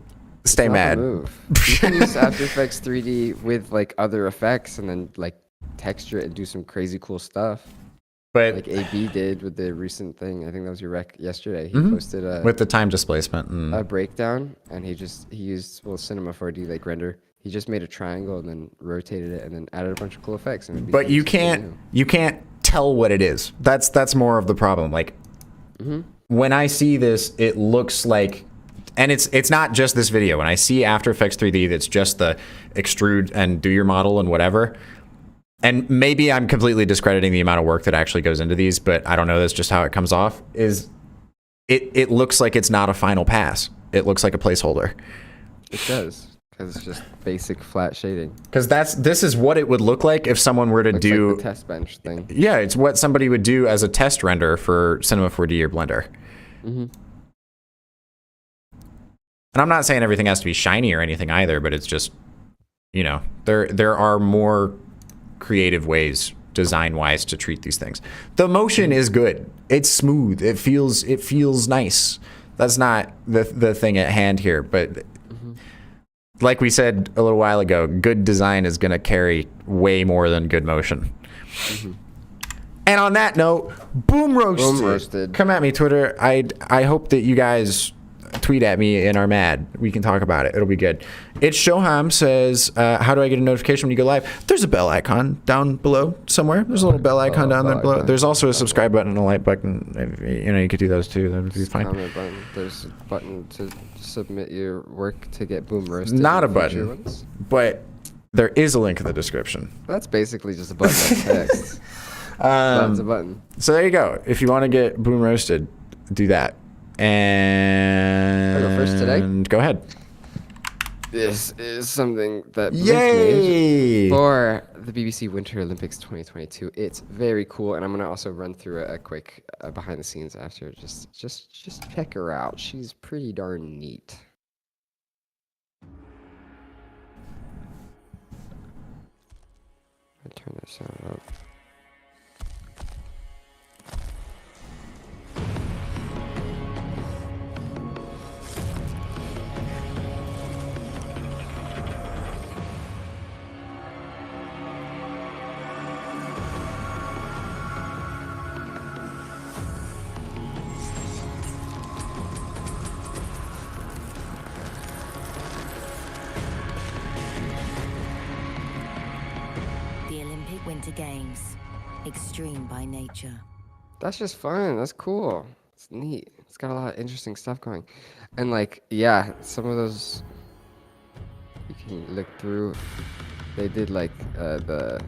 stay mad. You can use After Effects 3D with like other effects, and then like texture it and do some crazy cool stuff. But like AB did with the recent thing. I think that was your rec yesterday. He posted with the time displacement a breakdown, and he used Cinema 4D like render. He just made a triangle and then rotated it and then added a bunch of cool effects. And but you can't tell what it is. That's more of the problem. Like when I see this, it looks like, and it's not just this video. When I see After Effects 3D, that's just the extrude and do your model and whatever. And maybe I'm completely discrediting the amount of work that actually goes into these, but I don't know. That's just how it comes off. It looks like it's not a final pass. It looks like a placeholder. It does. Because it's just basic flat shading. Because this is what it would look like if someone were to do like the test bench thing. Yeah, it's what somebody would do as a test render for Cinema 4D or Blender. And I'm not saying everything has to be shiny or anything either, but it's just, there are more creative ways design-wise to treat these things. The motion is good. It's smooth. It feels nice. That's not the thing at hand here, but like we said a little while ago, good design is going to carry way more than good motion. And on that note, boom roasted. Come at me, Twitter. I hope that you guys tweet at me and are mad. We can talk about it. It'll be good. It's Shoham says, how do I get a notification when you go live? There's a bell icon down below somewhere. There's a little bell icon down there below. There's also a subscribe button and a like button. You could do those too. That would be fine. Comment button. There's a button to submit your work to get boom roasted. Not a button, but there is a link in the description. That's basically just a button of text. Button's a button. So there you go. If you want to get boom roasted, do that. And I go first today. Go ahead. This is something that Blink Yay! made for the BBC Winter Olympics 2022. It's very cool, and I'm gonna also run through a quick behind the scenes after. Just check her out. She's pretty darn neat. I turn that sound up. Winter Games, extreme by nature. That's just fun. That's cool. It's neat. It's got a lot of interesting stuff going. And like, yeah, some of those you can look through. They did like the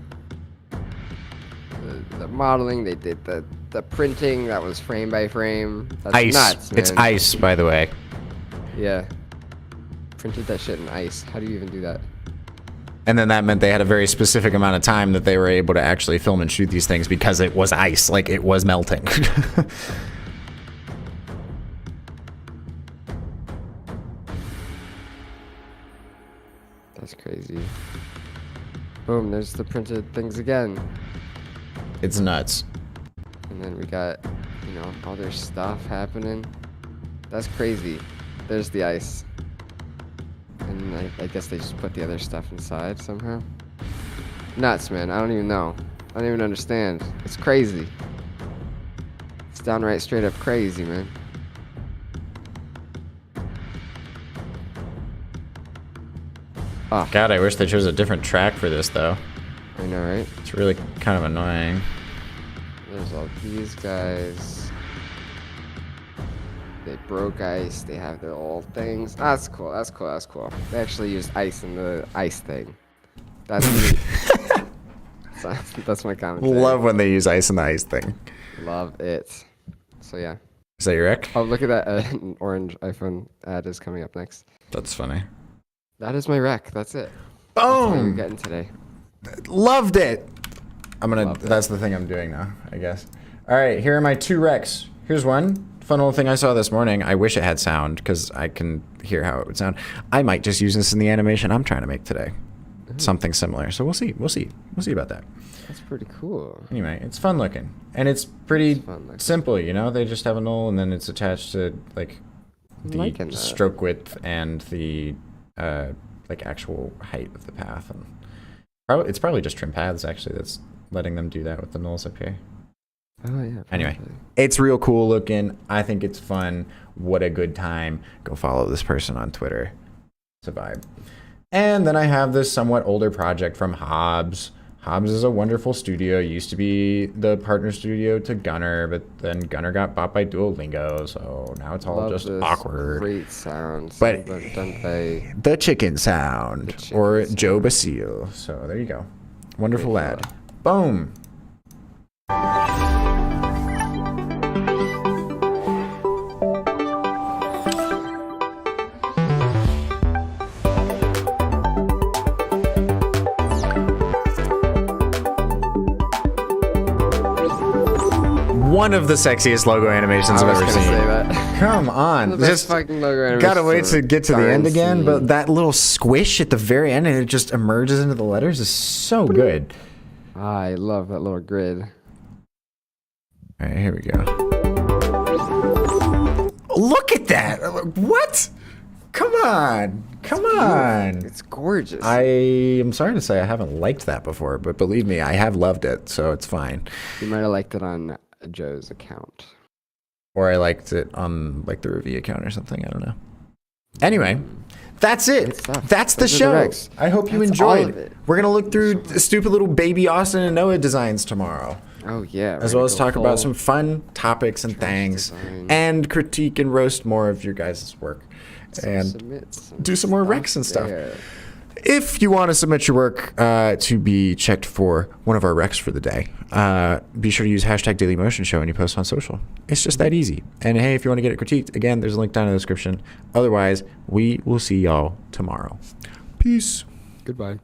modeling. They did the printing. That was frame by frame. That's ice. Nuts, man. It's ice, by the way. Yeah. Printed that shit in ice. How do you even do that? And then that meant they had a very specific amount of time that they were able to actually film and shoot these things because it was ice, like it was melting. That's crazy. Boom, there's the printed things again. It's nuts. And then we got, all their stuff happening. That's crazy. There's the ice. And I guess they just put the other stuff inside somehow. Nuts, man. I don't even know. I don't even understand. It's crazy. It's downright straight up crazy, man. Oh. God, I wish they chose a different track for this, though. I know, right? It's really kind of annoying. There's all these guys. They broke ice. They have their old things. That's cool. That's cool. That's cool. They actually used ice in the ice thing. That's neat. That's my comment. Love when they use ice in the ice thing. Love it. So yeah. Is that your rec? Oh, look at that. An orange iPhone ad is coming up next. That's funny. That is my rec. That's it. That's all you're Boom! getting today. Loved it. Loved it. That's the thing I'm doing now, I guess. All right, here are my 2 recs. Here's one fun little thing I saw this morning. I wish it had sound because I can hear how it would sound. I might just use this in the animation I'm trying to make today. Something similar. So we'll see. We'll see about that. That's pretty cool. Anyway, it's fun looking. And it's pretty simple, you know? They just have a null and then it's attached to like the stroke width and the like actual height of the path. And it's probably just trim paths actually that's letting them do that with the nulls up here. Oh yeah. Probably. Anyway, it's real cool looking. I think it's fun. What a good time. Go follow this person on Twitter. It's a vibe. And then I have this somewhat older project from Hobbs. Hobbs is a wonderful studio. It used to be the partner studio to Gunner, but then Gunner got bought by Duolingo, so now it's all just awkward. Great sound. But done by the chicken sound, or Joe Basile. So there you go. Wonderful lad. Boom. One of the sexiest logo animations I've ever seen. Say that. Come on. The best fucking logo animation. Gotta wait to get to the end again, but that little squish at the very end and it just emerges into the letters is so good. I love that little grid. All right, here we go. Look at that. What? Come on. Come on. It's gorgeous. I am sorry to say I haven't liked that before, but believe me, I have loved it, so it's fine. You might have liked it on Joe's account. Or I liked it on like the review account or something. I don't know. Anyway, that's it. That's the show. I hope you enjoyed. We're going to look through stupid little baby Austin and Noah designs tomorrow. Oh, yeah. As well as talk about some fun topics and things and critique and roast more of your guys' work. And do some more recs and stuff. If you want to submit your work to be checked for one of our recs for the day, be sure to use hashtag #DailyMotionShow when you post on social. It's just that easy. And hey, if you want to get it critiqued, again, there's a link down in the description. Otherwise, we will see y'all tomorrow. Peace. Goodbye.